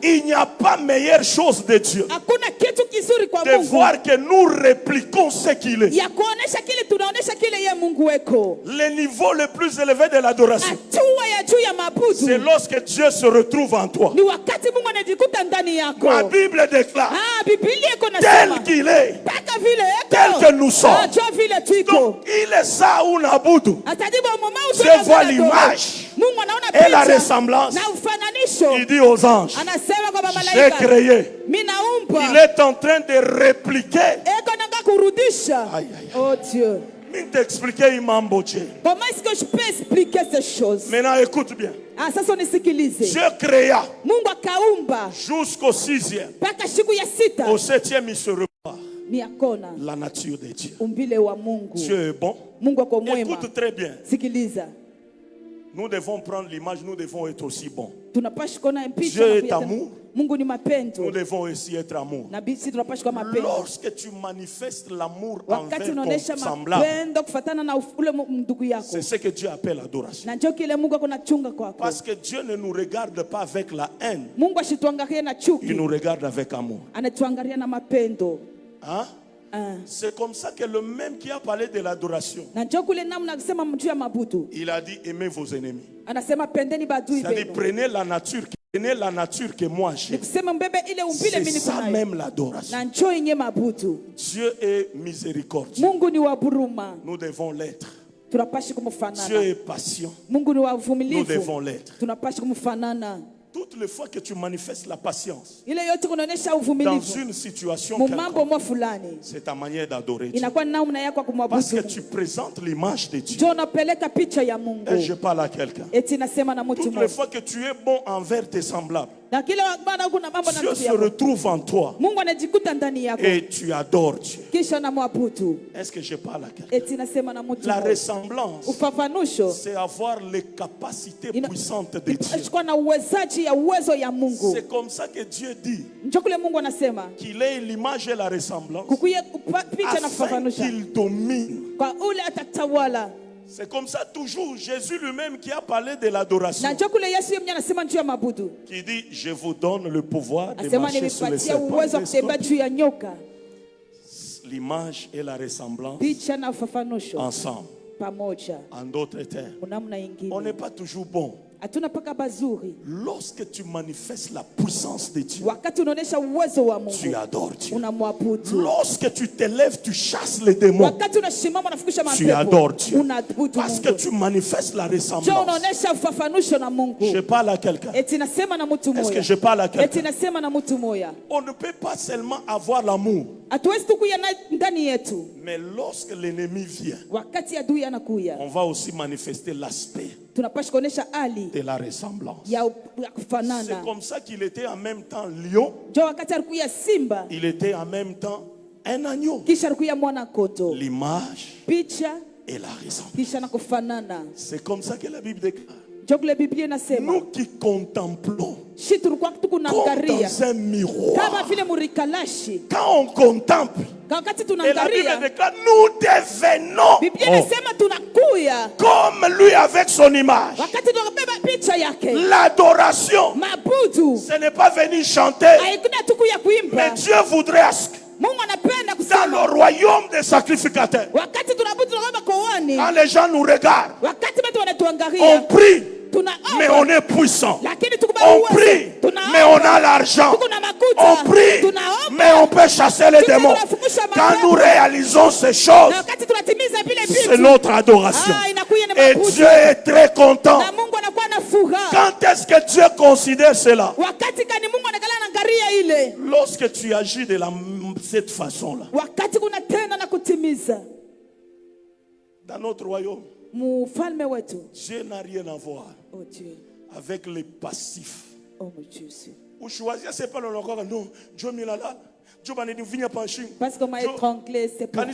Il n'y a pas meilleure chose de Dieu de voir que nous répliquons ce qu'il est. Le niveau le plus élevé de l'adoration, c'est lorsque Dieu se retrouve en toi. La Bible déclare tel qu'il est, tel que nous sommes. Donc il est ça ou Nabudu. Je vois l'image et la ressemblance. Il dit aux anges, j'ai créé. Il est en train de répliquer. Oh Dieu. Comment est-ce que je peux expliquer ces choses? Maintenant écoute bien. Dieu créa jusqu'au 6e. Au 7e il se repart. La nature de Dieu. Dieu est bon. Écoute très bien. Nous devons prendre l'image, nous devons être aussi bons. Dieu est amour. Nous devons aussi être amour. Lorsque tu manifestes l'amour envers ton semblable, c'est ce que Dieu appelle adoration. Parce que Dieu ne nous regarde pas avec la haine. Il nous regarde avec amour. Hein? C'est comme ça que le même qui a parlé de l'adoration, il a dit aimez vos ennemis. C'est-à-dire prenez la nature que moi j'ai. C'est ça même l'adoration. Dieu est miséricordieux. Nous devons l'être. Dieu est patient. Nous devons l'être. Toutes les fois que tu manifestes la patience dans une situation quelconque, c'est ta manière d'adorer Dieu. Parce que tu présentes l'image de Dieu. Et je parle à quelqu'un. Toutes les fois que tu es bon envers tes semblables, Dieu se retrouve en toi et tu adores Dieu. Est-ce que je parle à quelqu'un? La ressemblance, c'est avoir les capacités puissantes de Dieu. C'est comme ça que Dieu dit qu'il ait l'image et la ressemblance afin qu'il domine. C'est comme ça toujours Jésus lui-même qui a parlé de l'adoration, qui dit je vous donne le pouvoir de marcher sur les serpents. L'image et la ressemblance ensemble. En d'autres termes, on n'est pas toujours bon. Lorsque tu manifestes la puissance de Dieu, tu adores Dieu. Lorsque tu t'élèves, tu chasses les démons, tu adores Dieu. Parce que tu manifestes la ressemblance. Je parle à quelqu'un. Est-ce que je parle à quelqu'un? On ne peut pas seulement avoir l'amour, mais lorsque l'ennemi vient, on va aussi manifester l'aspect de la ressemblance. C'est comme ça qu'il était en même temps lion. Il était en même temps un agneau. L'image et la ressemblance. C'est comme ça que la Bible déclare. Nous qui contemplons comme dans un miroir, quand on contemple, et la Bible déclare, nous devenons comme lui avec son image. L'adoration, ce n'est pas venir chanter, mais Dieu voudrait dans le royaume des sacrificateurs, quand les gens nous regardent, on prie, mais on est puissant. On prie, mais on a l'argent. On prie, mais on peut chasser les démons. Quand nous réalisons ces choses, c'est notre adoration. Et Dieu est très content. Quand est-ce que Dieu considère cela? Lorsque tu agis de cette façon-là. Dans notre royaume, Dieu n'a rien à voir avec les passifs. Ou choisir, c'est pas le encore, non, Dieu m'a là. Parce qu'on m'a étranglé, c'est pourquoi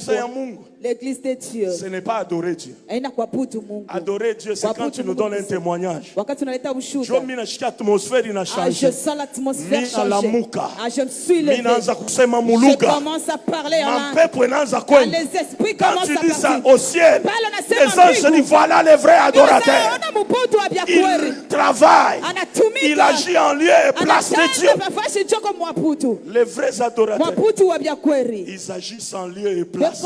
l'église de Dieu. Ce n'est pas adorer Dieu. Adorer Dieu, c'est quand tu nous donnes un témoignage. Je sens l'atmosphère changer. Je me suis levé. Je commence à parler en langue. Les esprits commencent à dis ça partir. au ciel, les anges disent voilà les vrais adorateurs. Il travaille, il agit en lieu et place de Dieu. Les vrais adorateurs, ils agissent en lieu et place.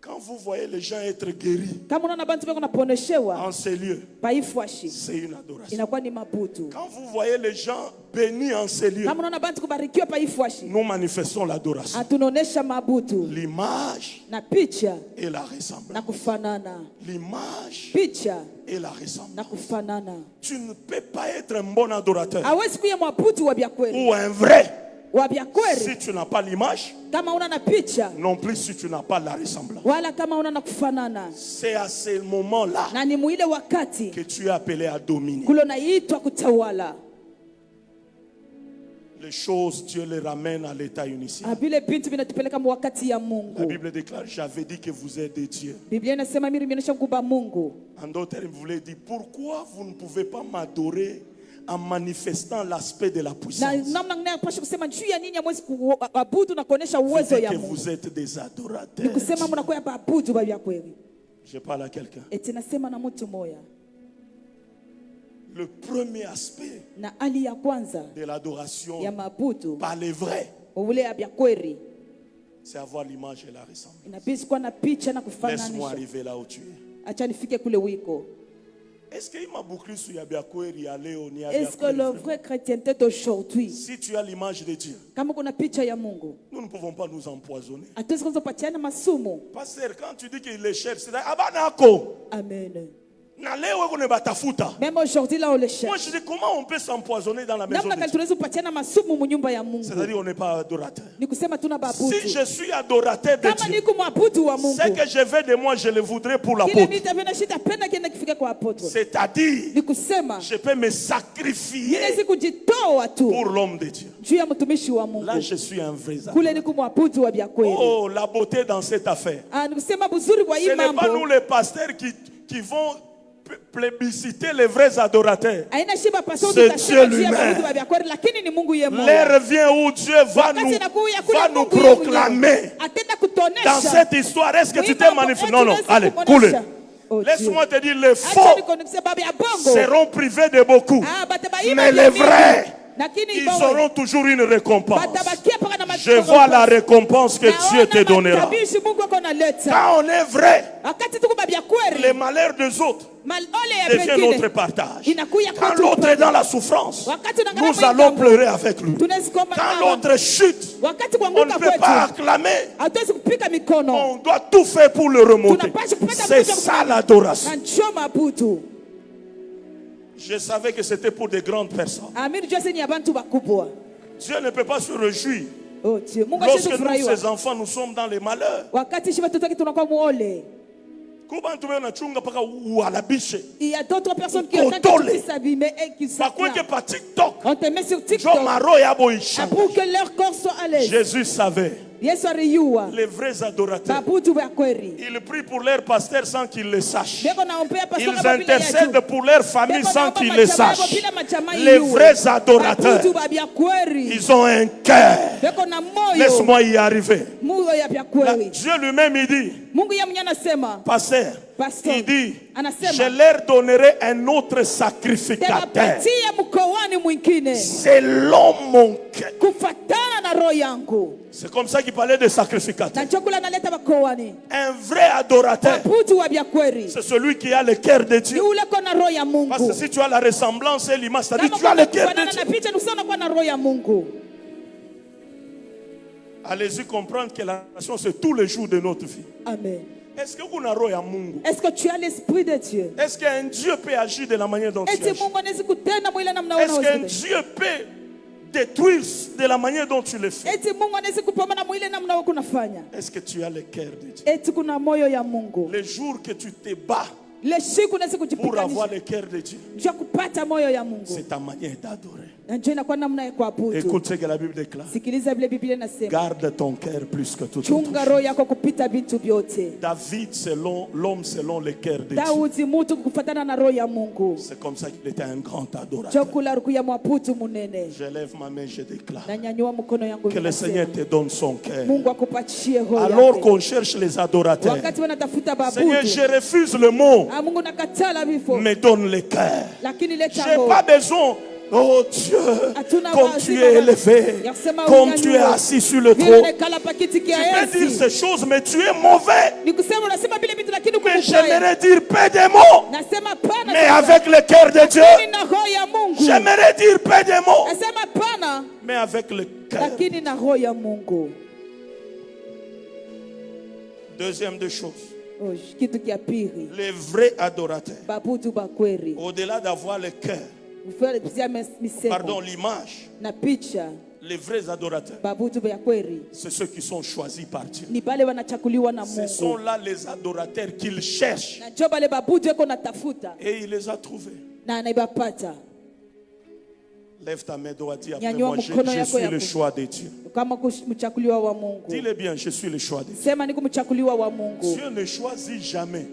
Quand vous voyez les gens être guéris en ces lieux, c'est une adoration. Quand vous voyez les gens bénis en ces lieux, nous manifestons l'adoration. L'image et la ressemblance. L'image et la ressemblance. Tu ne peux pas être un bon adorateur ou un vrai si tu n'as pas l'image, non plus si tu n'as pas la ressemblance. C'est à ce moment-là que tu es appelé à dominer. Les choses, Dieu les ramène à l'état initial. La Bible déclare, j'avais dit que vous êtes des dieux. En d'autres termes, vous voulez dire, pourquoi vous ne pouvez pas m'adorer en manifestant l'aspect de la puissance? C'est que vous êtes des adorateurs. Je parle à quelqu'un. Le premier aspect de l'adoration par les vrais, c'est avoir l'image et la ressemblance. Laisse-moi arriver là où tu es. Est-ce que le vrai chrétienté d'aujourd'hui, si tu as l'image de Dieu, nous ne pouvons pas nous empoisonner? Pasteur, quand tu dis qu'il les cherche, c'est Abanako. Amen. Même aujourd'hui, là, on le cherche. Moi, je dis, comment on peut s'empoisonner dans la maison de Dieu? C'est-à-dire, on n'est pas adorateur. Si je suis adorateur de Dieu, ce que je veux de moi, je le voudrais pour l'apôtre. C'est-à-dire, je peux me sacrifier pour l'homme de Dieu. Là, je suis un vrai adorateur. Oh, la beauté dans cette affaire. Ce n'est pas nous les pasteurs qui vont plébisciter les vrais adorateurs. C'est Dieu lui-même. L'heure vient où Dieu va nous proclamer. Dans cette histoire, est-ce que tu t'es manifesté? Non, non, allez, coulez. Laisse-moi te dire, les faux seront privés de beaucoup. Mais les vrais, ils auront toujours une récompense. Je vois la récompense que Dieu te donnera. Quand on est vrai, les malheurs des autres devient notre partage. Quand l'autre est dans la souffrance, nous allons pleurer avec lui. Quand l'autre chute, on ne peut pas acclamer. On doit tout faire pour le remonter. C'est ça l'adoration. Je savais que c'était pour des grandes personnes. Dieu ne peut pas se réjouir lorsque nous, ses enfants, nous sommes dans les malheurs. Il y a d'autres personnes qui ont s'abîmer et qui on te met sur TikTok pour que leur corps soit à l'aise. Jésus savait. Les vrais adorateurs, ils prient pour leur pasteur sans qu'ils le sachent. Ils intercèdent pour leur famille sans qu'ils le sachent. Les vrais adorateurs, ils ont un cœur. Laisse-moi y arriver. Là, Dieu lui-même, il dit, pasteur, il dit, je leur donnerai un autre sacrificateur selon mon cœur. C'est comme ça qu'il parlait de sacrificateur. Un vrai adorateur, c'est celui qui a le cœur de Dieu. Parce que si tu as la ressemblance et l'image, ça dit que tu as le cœur de Dieu. Allez-y comprendre que la nation, c'est tous les jours de notre vie. Amen. Est-ce que vous avez un Mungu? Est-ce que tu as l'esprit de Dieu? Est-ce qu'un Dieu peut agir de la manière dont tu agis? Est-ce qu'un Dieu peut détruire de la manière dont tu le fais? Est-ce que tu as le cœur de Dieu? Les jours que tu te bats pour avoir le cœur de Dieu, c'est ta manière d'adorer. Écoute ce que la Bible déclare. Garde ton cœur plus que tout autre. David, l'homme selon le cœur de Dieu. C'est comme ça qu'il était un grand adorateur. Je lève ma main, je déclare que le Seigneur te donne son cœur. Alors qu'on cherche les adorateurs, Seigneur, je refuse le mot, mais donne le cœur. Je n'ai pas besoin. Oh Dieu, comme tu es élevé, comme tu es assis sur le trône. Tu peux dire ces choses, mais tu es mauvais. Mais j'aimerais dire peu de mots, mais avec le cœur de Dieu. J'aimerais dire peu de mots, mais avec le cœur. Deuxième des choses, les vrais adorateurs, au-delà d'avoir le cœur, pardon, l'image, les vrais adorateurs, c'est ceux qui sont choisis par Dieu. Ce sont là les adorateurs qu'il cherche. Et il les a trouvés. Lève ta main droite, dis après moi, je suis le choix de Dieu. Dis-le bien, je suis le choix de Dieu. Dieu ne choisit jamais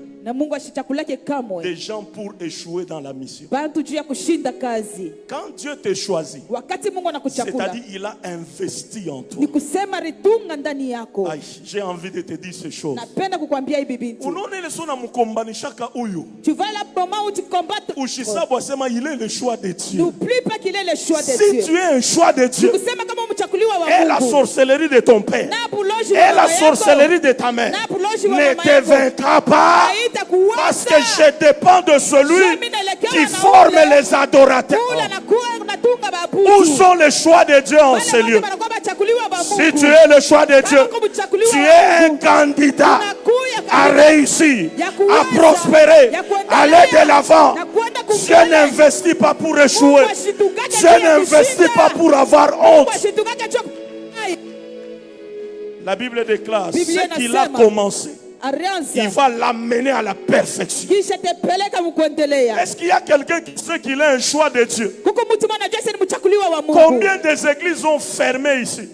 des gens pour échouer dans la mission. Quand Dieu te choisit, c'est-à-dire il a investi en toi. J'ai envie de te dire ces choses. Tu vas là au moment où tu combats. Il est le choix de Dieu. N'oublie pas qu'il est le choix de Dieu. Si tu es un choix de Dieu, et la sorcellerie de ton père, et la sorcellerie de ta mère ne te vaincra pas, parce que je dépends de celui qui forme les adorateurs. Où sont les choix de Dieu en ce lieu? Si tu es le choix de Dieu, tu es un candidat à réussir, à prospérer, à aller de l'avant. Dieu n'investit pas pour échouer. Dieu n'investit pas pour avoir honte. La Bible déclare, ce qu'il a commencé, il va l'amener à la perfection. Est-ce qu'il y a quelqu'un qui sait qu'il a un choix de Dieu? Combien des églises ont fermé ici?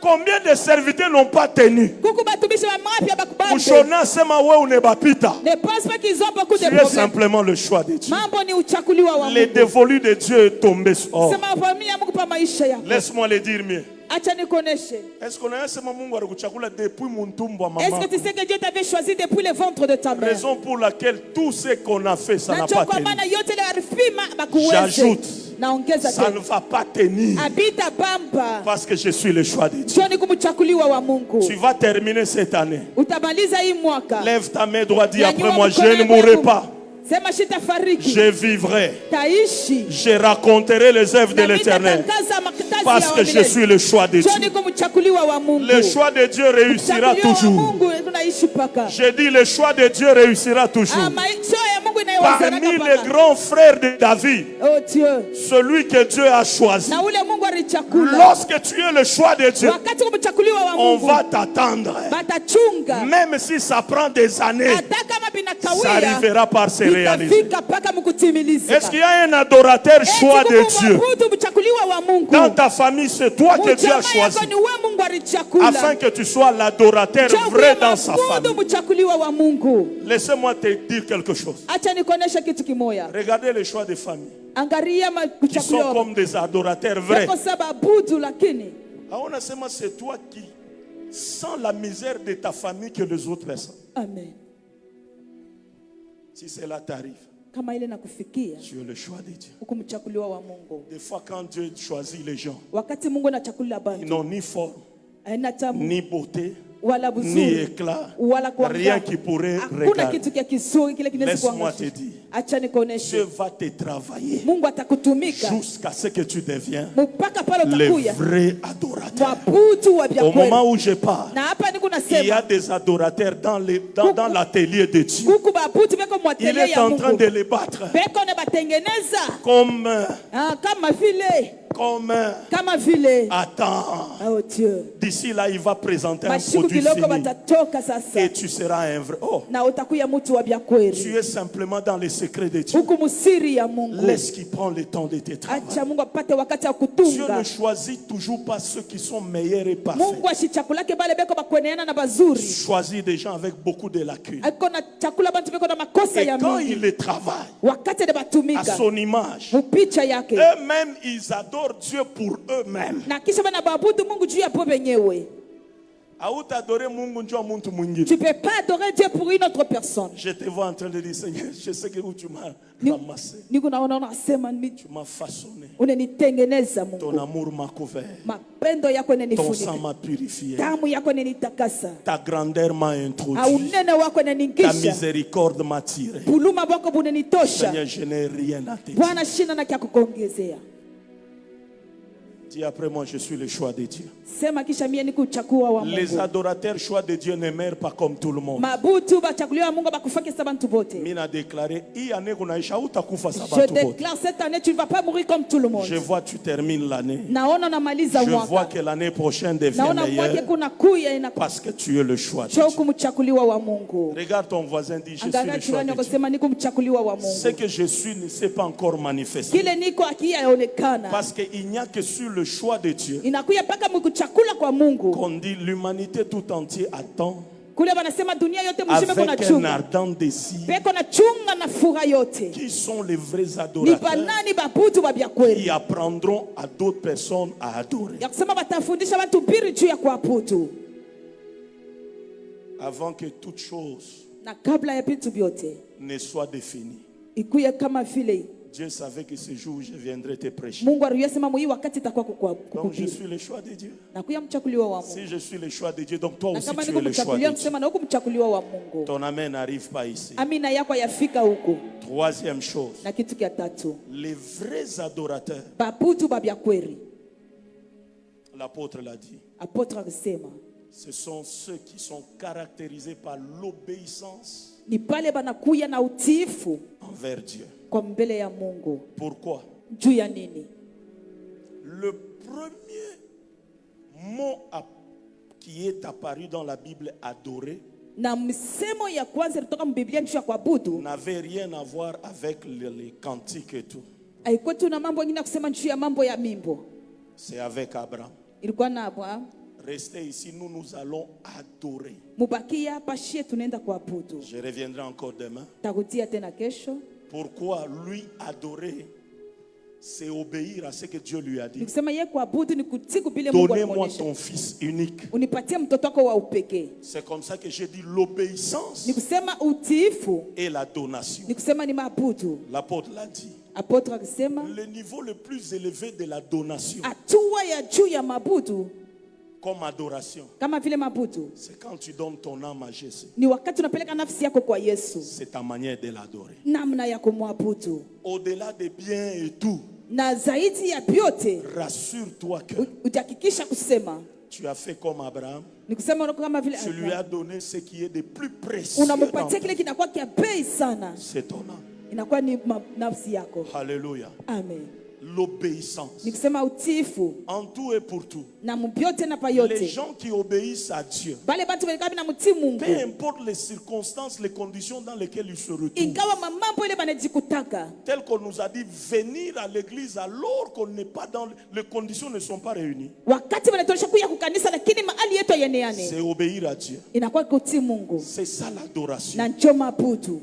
Combien de serviteurs n'ont pas tenu? Tu es simplement le choix de Dieu. Les dévolus de Dieu est tombé. Oh. Laisse-moi le dire mieux. Est-ce que tu sais que Dieu t'avait choisi depuis le ventre de ta mère? Raison pour laquelle tout ce qu'on a fait, ça n'a pas tenu. J'ajoute, ça ne va pas tenir. Parce que je suis le choix de Dieu. Tu vas terminer cette année. Lève ta main droite, dis après moi, je ne mourrai pas. Je vivrai. Je raconterai les œuvres de l'Éternel. Parce que je suis le choix de Dieu. Le choix de Dieu réussira toujours. J'ai dit le choix de Dieu réussira toujours. Parmi les grands frères de David, celui que Dieu a choisi, lorsque tu es le choix de Dieu, on va t'attendre. Même si ça prend des années, ça arrivera par se réaliser. Est-ce qu'il y a un adorateur choix de Dieu? Dans ta famille, c'est toi que Dieu a choisi, afin que tu sois l'adorateur vrai dans sa famille. Laissez-moi te dire quelque chose. Regardez les choix des familles qui sont comme des adorateurs vrais. C'est toi qui sens la misère de ta famille que les autres ressentent. Amen. Si cela t'arrive, kama ile nakufikia, tu es le choix de Dieu. ukumchakuliwa wa Mungu. Des fois quand Dieu choisit les gens, Wakati Mungu anachakulia bantu, ils n'ont ni forme, ni beauté, wala ni buzuri, éclat, wala rien qui pourrait hakuna regarder. kitu kia kizuri kile kinaweza Laisse-moi te kuangalia. dire, Acha Dieu nikuoneshe, va te travailler Mungu atakutumika jusqu'à ce que tu deviens mpaka pale le utakuya vrai adorateur. mwabudu wa vya Au kweli. moment où je parle, Na hapa niko il y a nasema des adorateurs dans l'atelier de Dieu. kuku babutu beko Il mwatele est ya en train Mungu de les battre beko ne batengeneza comme kama vile attends. oh Dieu, D'ici là, il va présenter un mashiku produit kiloko fini. batatoka sasa Et tu seras un vrai. Oh, na utakuya mtu wa vya tu kweli es simplement dans les secrets de Dieu. huku musiri ya Mungu. Laisse qu'il prend le temps de te travailler. Acha Mungu apate wakati wa Dieu kutunga. ne choisit toujours pas ceux qui sont meilleurs et parfaits. Mungu ashichakulake bale beko bakweneana na bazuri. Choisit des gens avec beaucoup de lacunes. Ako na chakula bantu beko na makosa Et ya quand mingi. il les travaille Wakati de à batumika son image, mupicha yake. eux-mêmes, ils adorent Dieu pour eux-mêmes. Na kisha bana babudu Mungu juu ya po benyewe. Autadorer Mungu njoo muntu mwingine. Tu peux pas adorer Dieu pour une autre personne. Je te vois en train de dire, Seigneur, je sais que où tu m'as ramassé. Niko naona unasema mimi Tu m'as façonné. unanitengeneza Ton Mungu. amour m'a couvert. Mapendo yako Ton sang yananifunika. m'a purifié. Damu yako inanitakasa. Ta grandeur m'a introduit. Au unene wako Ta inaniingisha. miséricorde m'a tiré. Buluma bwako bunanitosha. Seigneur, je n'ai rien à te dire. Bwana shina na kya kukuongezea. Dis après moi, je suis le choix de Dieu. Sema kisha mie niko uchakua wa Les Mungu. adorateurs choix de Dieu ne meurent pas comme tout le monde. Mabutu bachakuliwa wa Mungu bakufake sabantu bote. Mina déclaré, hii année kunaisha utakufa Je sabato bote. déclare cette année tu ne vas pas mourir comme tout le monde. Je vois tu termines l'année. Naona namaliza Je vois mwaka. que l'année prochaine devient Naona mwaka meilleure kuna kuya ina parce que tu es le choix de cho Dieu. kumchakuliwa wa Mungu. Regarde ton voisin, dis, je suis Angalia le choix jirani de Dieu. akosema niko mchakuliwa wa Ce Mungu. que je suis ne s'est pas encore manifesté. Kile niko akiyaonekana. Parce qu'il n'y a que sur le choix de Dieu Inakuya paka mkuchakula kwa Mungu. qu'on dit l'humanité tout entière attend Kule wanasema dunia yote mzima kuna avec un chunga. ardent désir. Beko na chunga na furaha yote. Qui sont les vrais Ni adorateurs banani babutu ba bya kweli. qui apprendront à d'autres personnes à adorer. Ya kusema batafundisha watu biri juu ya kuabudu. Avant que toute chose Na kabla ya vitu vyote ne soit définie. ikuye kama vile Dieu savait que ce jour je viendrai te prêcher. Mungu aliyesema mwi wakati itakuwa Donc je kukuhubiri. suis le choix de Dieu. Na kuya mchakuliwa wa Mungu. Si je suis le choix de Dieu, donc toi Na aussi kama tu niko es le choix mchakuliwa de Dieu. kusema na huku mchakuliwa wa Mungu. Ton amen n'arrive pas ici. Amina yako yafika huko. Troisième chose, Na kitu kia tatu. les vrais adorateurs, Babutu ba bya kweli. l'apôtre l'a dit, Apôtre alisema ce sont ceux qui sont caractérisés par l'obéissance ni pale banakuya na utiifu envers Dieu. kwa mbele ya Mungu. Pourquoi? Juu ya nini? Le premier mot qui est apparu dans la Bible, adorer, Na msemo ya kwanza kutoka mbiblia juu ya kuabudu n'avait rien à voir avec les cantiques et tout. haikuwa tu na mambo mengine kusema juu ya mambo ya mimbo. C'est avec Abraham. Ilikuwa na Abraham. Restez ici, nous allons adorer. Mubakia hapa shie tunaenda kuabudu. Je reviendrai encore demain. Tarudia tena kesho. Pourquoi lui adorer, c'est obéir à ce que Dieu lui a dit. Nikusema yeye kuabudu ni kutiku bila Mungu Donnez-moi alimuonesha. ton fils unique. Unipatie mtoto wako wa upekee. C'est comme ça que j'ai dit l'obéissance Nikusema utiifu, et la donation. nikusema ni maabudu. L'apôtre l'a dit. Apôtre akisema Le niveau le plus élevé de la donation hatua ya juu ya maabudu comme adoration, kama vile maabudu c'est quand tu donnes ton âme à Jésus. ni wakati unapeleka nafsi yako kwa Yesu. C'est ta manière de l'adorer. Namna ya kumwabudu. Au-delà des biens et tout, Na zaidi ya vyote rassure-toi que utahakikisha kusema tu as fait comme Abraham. ni kusema unakuwa kama vile Tu lui as donné ce qui est de plus précieux. unampatia kile kinakuwa kia bei sana, C'est ton âme. inakuwa ni nafsi yako. Alléluia. Amen. L'obéissance. Ni kusema utiifu En tout et pour tout. na mbyote na pa Les yote. gens qui obéissent à Dieu, Bale batu belikabi na mti Mungu. peu importe les circonstances, les conditions dans lesquelles ils se retrouvent, Ingawa mamambo ile banajikutaka. tel qu'on nous a dit venir à l'église alors qu'on n'est pas dans les conditions ne sont pas réunies, Wakati wanatosha kuya kukanisa lakini mahali yetu yeneane. c'est obéir à Dieu. Inakuwa kutii Mungu. C'est ça l'adoration Na njo mabudu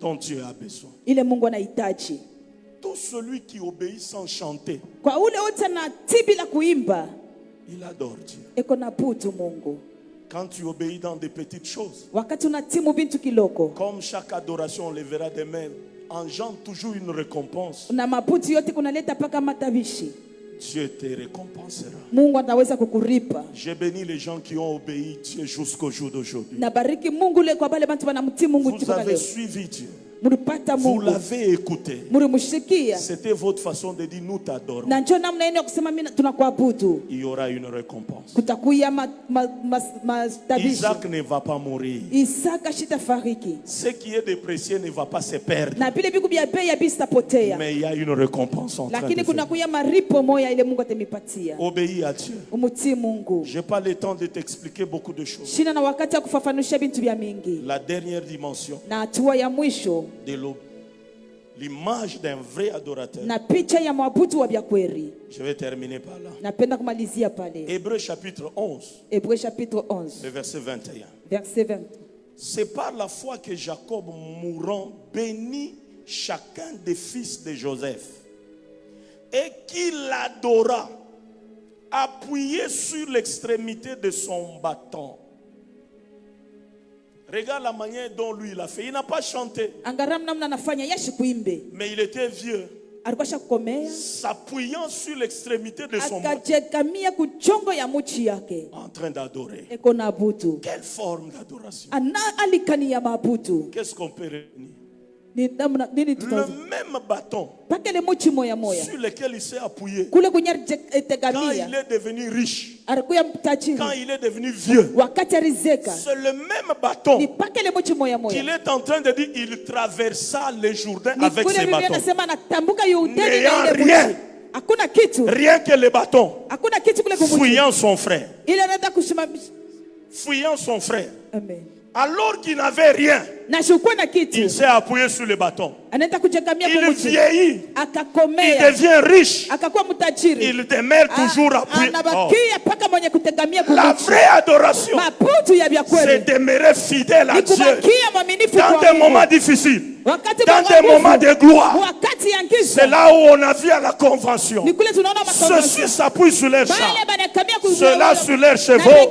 dont Dieu a besoin. ile Mungu anahitaji. Tout celui qui obéit sans chanter, Kwa ule wote na tibi la kuimba, il adore Dieu. eko na budu Mungu. Quand tu obéis dans des petites choses, Wakati unatimu bintu kiloko. comme chaque adoration, on lèvera des mains engendre toujours une récompense, na maputi yote kunaleta paka matabishi, Dieu te récompensera. Mungu ataweza kukulipa. J'ai béni les gens qui ont obéi Dieu jusqu'au jour d'aujourd'hui. Na bariki Mungu le kwa bale bantu banamtii Mungu. Vous avez suivi Dieu. Vous l'avez écouté. C'était votre façon de dire nous t'adorons. Il y aura une récompense. Isaac ne va pas mourir. Ce qui est déprécié ne va pas se perdre. Mais il y a une récompense en train de venir. Obéis à Dieu. Je n'ai pas le temps de t'expliquer beaucoup de choses. La dernière dimension de l'image d'un vrai adorateur. Je vais terminer par là. Hébreux chapitre 11. Le verset 21. C'est par la foi que Jacob mourant bénit chacun des fils de Joseph et qu'il adora appuyé sur l'extrémité de son bâton. Regarde la manière dont lui il a fait. Il n'a pas chanté. Mais il était vieux. S'appuyant sur l'extrémité de son bâton. En train d'adorer. Quelle forme d'adoration. Qu'est-ce qu'on peut réunir? Le même bâton sur lequel il s'est appuyé quand il est devenu riche, quand il est devenu vieux, c'est le même bâton qu'il est en train de dire il traversa le Jourdain avec ses bâtons, n'ayant rien, rien que le bâton, fuyant son frère, alors qu'il n'avait rien, il s'est appuyé sur le bâton. Il vieillit, il devient riche, il demeure toujours appuyé. La vraie adoration, c'est demeurer fidèle à Dieu dans des moments difficiles, dans des moments de gloire. C'est là où on a vu à la convention, ceux-ci s'appuient sur leurs chars, ceux-là sur leurs chevaux,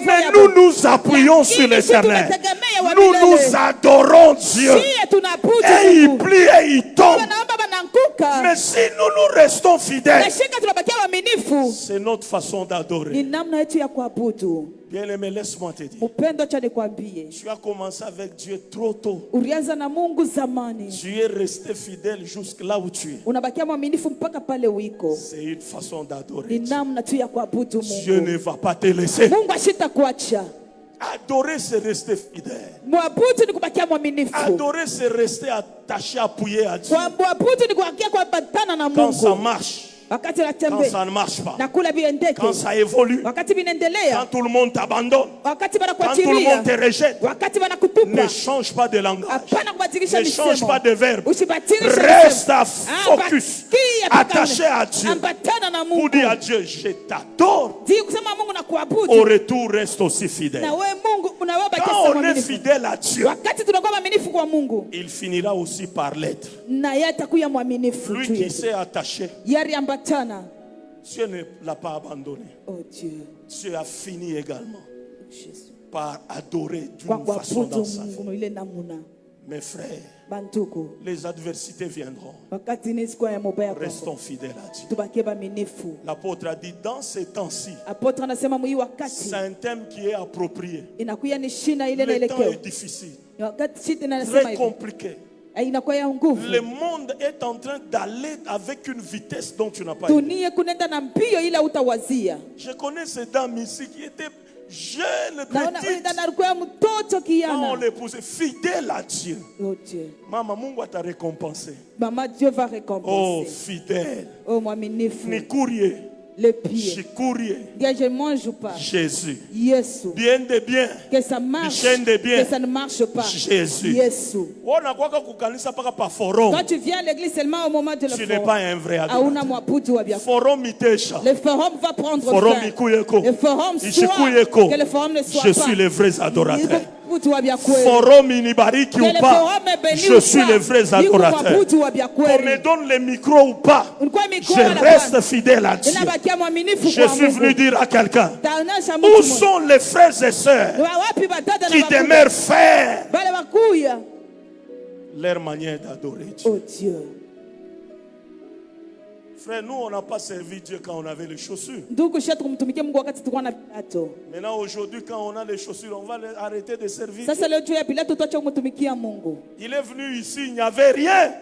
mais nous nous appuyons sur l'Éternel. Nous nous adorons Dieu. Et il plie et il tombe. Mais si nous nous restons fidèles, c'est notre façon d'adorer. Bien-aimé, laisse-moi te dire. Tu as commencé avec Dieu trop tôt. Tu es resté fidèle jusque là où tu es. C'est une façon d'adorer. Dieu ne va pas te laisser. Adorer, c'est rester fidèle. Adorer, c'est rester attaché, appuyé à Dieu. Quand ça marche, quand ça ne marche pas, quand ça évolue, quand tout le monde t'abandonne, quand tout le monde te rejette, ne change pas de langage, ne change pas de verbe, reste à focus, attaché à Dieu, pour dire à Dieu, je t'adore. Au retour, reste aussi fidèle. Quand on est fidèle à Dieu, il finira aussi par l'être. Lui qui s'est attaché, Dieu ne l'a pas abandonné. Dieu a fini également par adorer d'une façon dans sa vie. Mes frères, les adversités viendront. Restons fidèles à Dieu. L'apôtre a dit dans ces temps-ci, c'est un thème qui est approprié. Le temps est difficile, très compliqué. Le monde est en train d'aller avec une vitesse dont tu n'as pas idée. Je connais ces dames ici qui étaient jeunes, petites. Quand on les poussait, fidèles à Dieu. Maman, Mungu t'a récompensé. Dieu va récompenser. Oh, fidèle. Ni courrier. Le pied. Je ne mange pas. Jésus. Yesu. Bien de bien. Que ça marche. De bien. Que ça ne marche pas. Jésus. Yesu. Quand tu viens à l'église seulement au moment de le forum, tu n'es pas un vrai adorateur. Le forum va prendre fin. Le forum soit que le forum ne soit pas. Je suis le vrai adorateur. Forum Inibariki ou pas, je suis le vrai adorateur. Qu'on me donne le micro ou pas, je reste fidèle à Dieu. Je suis venu dire à quelqu'un, où sont les frères et sœurs qui demeurent fermes leur manière d'adorer Dieu. Oh Dieu. Frère, nous, on n'a pas servi Dieu quand on avait les chaussures. Maintenant, aujourd'hui, quand on a les chaussures, on va arrêter de servir Dieu. Il est venu ici, il n'y avait rien.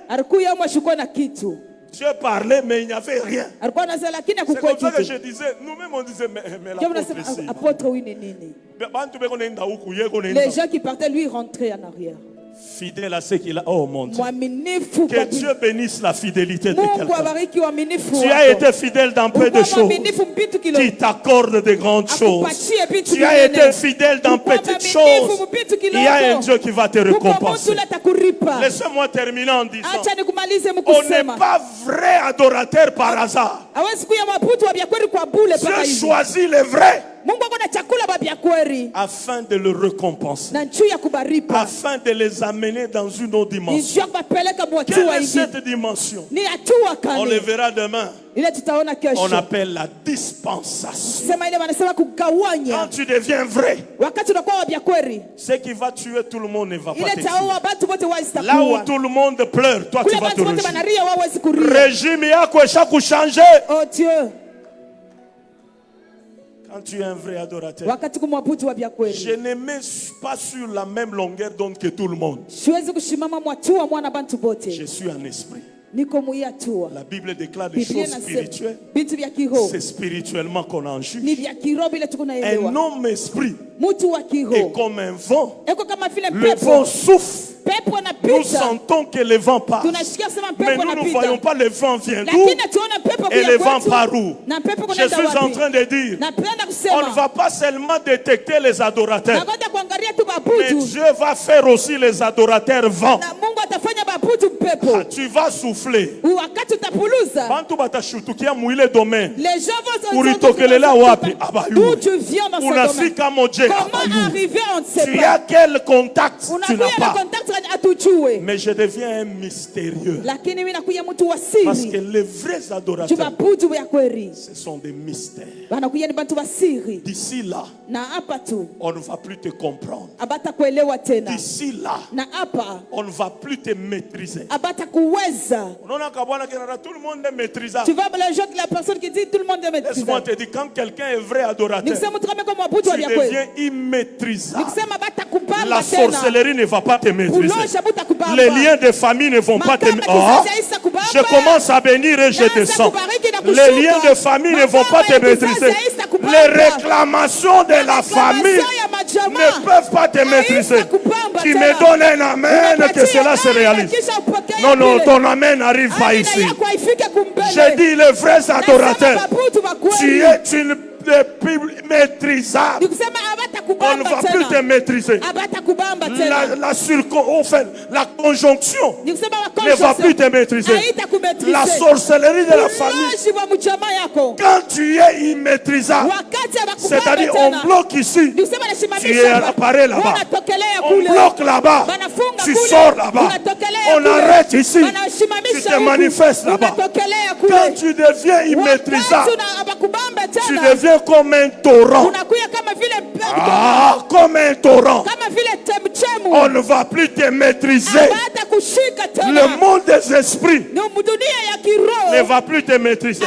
Dieu parlait, mais il n'y avait rien. C'est comme ça que je disais, nous-mêmes on disait, mais la prophétie. Les gens qui partaient, lui, rentraient en arrière. Fidèle à ce qu'il a. Oh mon Dieu. Que Dieu bénisse la fidélité de quelqu'un. Tu as été fidèle dans peu de choses. Qui t'accorde de grandes choses. Tu as été fidèle dans petites choses. Il y a un Dieu qui va te récompenser. Laissez-moi terminer en disant, on n'est pas vrai adorateur par hasard. Dieu choisit les vrais afin de le récompenser, afin de les amener dans une autre dimension. Quelle est cette dimension? On le verra demain. On appelle la dispensation. Quand tu deviens vrai, ce qui va tuer tout le monde ne va pas t'exciter. Là où tout le monde pleure, toi tu vas te réjouir. Régime yako chaque changer. Oh Dieu. Quand tu es un vrai adorateur, je ne mets pas sur la même longueur d'onde que tout le monde. Je suis un esprit. La Bible déclare des choses spirituelles. C'est spirituellement qu'on en juge. Un homme esprit est comme un vent. Le vent souffle. Nous sentons que le vent passe. Mais nous ne voyons pas le vent vient d'où et le vent part où. Je suis en train de dire, on ne va pas seulement détecter les adorateurs, mais Dieu va faire aussi les adorateurs vent. Tu vas souffler. Les gens vont d'où tu viens dans ce domaine. Comment arriver, on ne sait pas. Tu as quel contact? Tu n'as pas. Mais je deviens un mystérieux. Parce que les vrais adorateurs, ce sont des mystères. D'ici là, on ne va plus te comprendre. D'ici là, on ne va plus te maîtriser. Tout le monde est maîtrisable. Tu vois la personne qui dit tout le monde est maîtrisable. Laisse-moi te dire, quand quelqu'un est vrai adorateur, tu deviens immaîtrisable. La sorcellerie ne va pas te maîtriser. Les liens de famille ne vont pas te maîtriser. Je commence à bénir et je descends. Les liens de famille ne vont pas te maîtriser. Les réclamations de la famille ne peuvent pas te maîtriser. Tu me donnes un amen que cela se réalise. Non, non, ton amen n'arrive pas ici. J'ai dit les vrais adorateurs. Tu es une maîtrisable. On ne va plus te maîtriser. La conjonction ne va plus te maîtriser. La sorcellerie de la famille. Quand tu es immaîtrisable, c'est-à-dire on bloque ici, tu es appareil là-bas. On bloque là-bas, tu sors là-bas. On arrête ici, tu te manifestes là-bas. Quand tu deviens immaîtrisable, tu deviens comme un torrent. Comme un torrent. On ne va plus te maîtriser. Le monde des esprits ne va plus te maîtriser.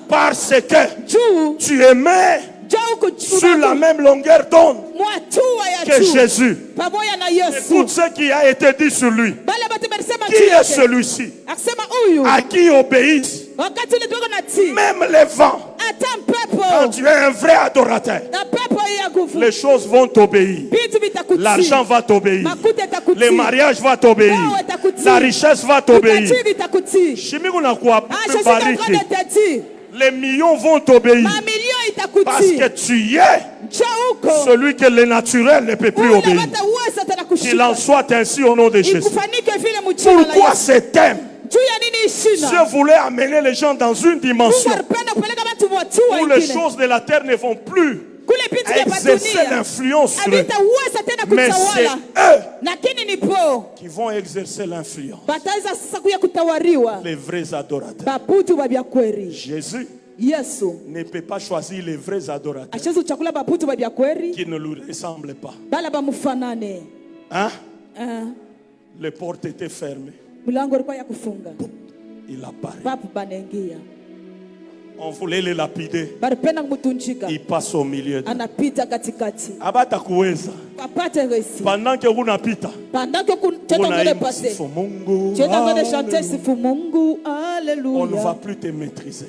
Parce que tu aimais sur la même longueur d'onde que Jésus. Écoute ce qui a été dit sur lui. Qui est celui-ci à qui obéissent même les vents? Quand tu es un vrai adorateur, les choses vont t'obéir. L'argent va t'obéir. Le mariage va t'obéir. La richesse va t'obéir. Les millions vont t'obéir. Parce que tu es celui que le naturel ne peut plus obéir. Qu'il en soit ainsi au nom de Jésus. Pourquoi ce thème? Dieu voulait amener les gens dans une dimension où les choses de la terre ne vont plus exercer l'influence sur eux. Mais c'est eux qui vont exercer l'influence. Les vrais adorateurs. Jésus ne peut pas choisir les vrais adorateurs qui ne lui ressemblent pas. Hein? Les portes étaient fermées. Il apparaît. On voulait les lapider. Il passe au milieu. Abata kuweza. Pendant que vous n'apita. On ne va plus te maîtriser.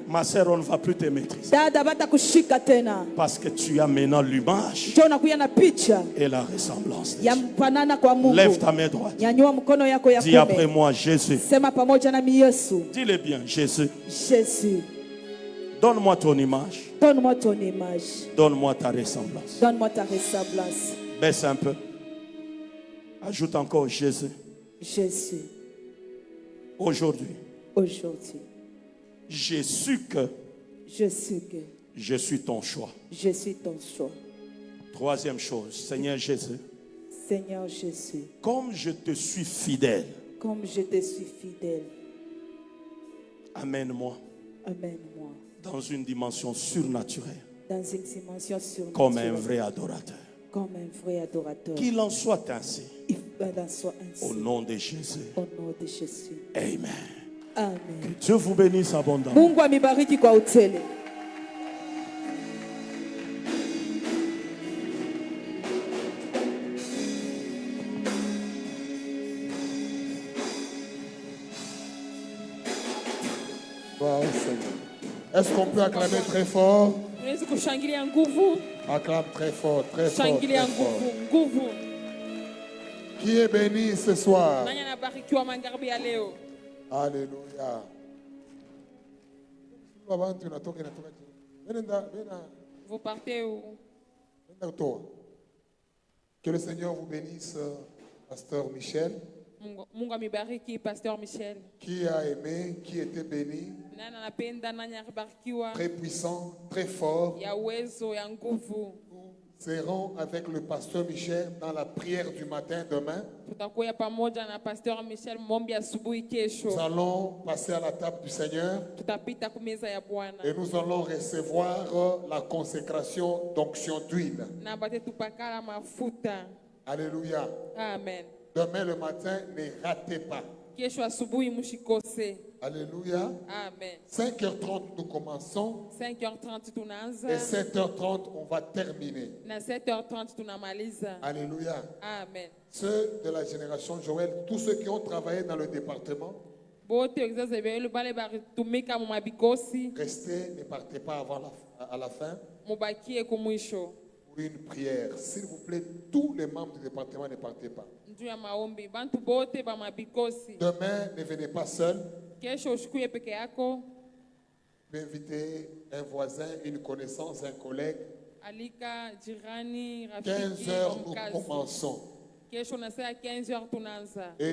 Ma sœur, on ne va plus te maîtriser. Parce que tu as maintenant l'image et la ressemblance. Lève ta main droite. Dis après moi, Jésus. Dis-le bien, Jésus. Jésus. Donne-moi ton image. Donne-moi ton image. Donne-moi ta ressemblance. Donne-moi ta ressemblance. Baisse un peu. Ajoute encore Jésus. Jésus. Aujourd'hui. Aujourd'hui. J'ai su que. Je sais que. Je suis ton choix. Je suis ton choix. Troisième chose, Seigneur Jésus. Seigneur Jésus. Comme je te suis fidèle. Comme je te suis fidèle. Amène-moi. Amène-moi. Dans une dimension surnaturelle. Dans une dimension surnaturelle. Comme un vrai adorateur. Comme un vrai adorateur. Qu'il en soit ainsi. Il en soit ainsi. Au nom de Jésus. Au nom de Jésus. Amen. Amen. Que Dieu vous bénisse abondamment. Mungu amibariki kwa utele. Wow, Seigneur. Est-ce qu'on peut acclamer très fort? Acclame très fort, très fort, très fort. Qui est béni ce soir? Alléluia. Vous partez où? Que le Seigneur vous bénisse, Pasteur Michel. Pasteur Michel. Qui a aimé, qui était béni, très puissant, très fort. Nous serons avec le Pasteur Michel dans la prière du matin demain. Nous allons passer à la table du Seigneur et nous allons recevoir la consécration d'onction d'huile. Alléluia. Amen. Demain le matin, ne ratez pas. Alléluia. Amen. 5h30 nous commençons. 5h30 et 7h30 on va terminer. 7h30 Alléluia. Amen. Ceux de la génération Joël, tous ceux qui ont travaillé dans le département, restez, ne partez pas avant à la fin. Pour une prière. S'il vous plaît, tous les membres du département ne partez pas. Demain, ne venez pas seul. Invitez un voisin, une connaissance, un collègue. 15h, nous commençons. Et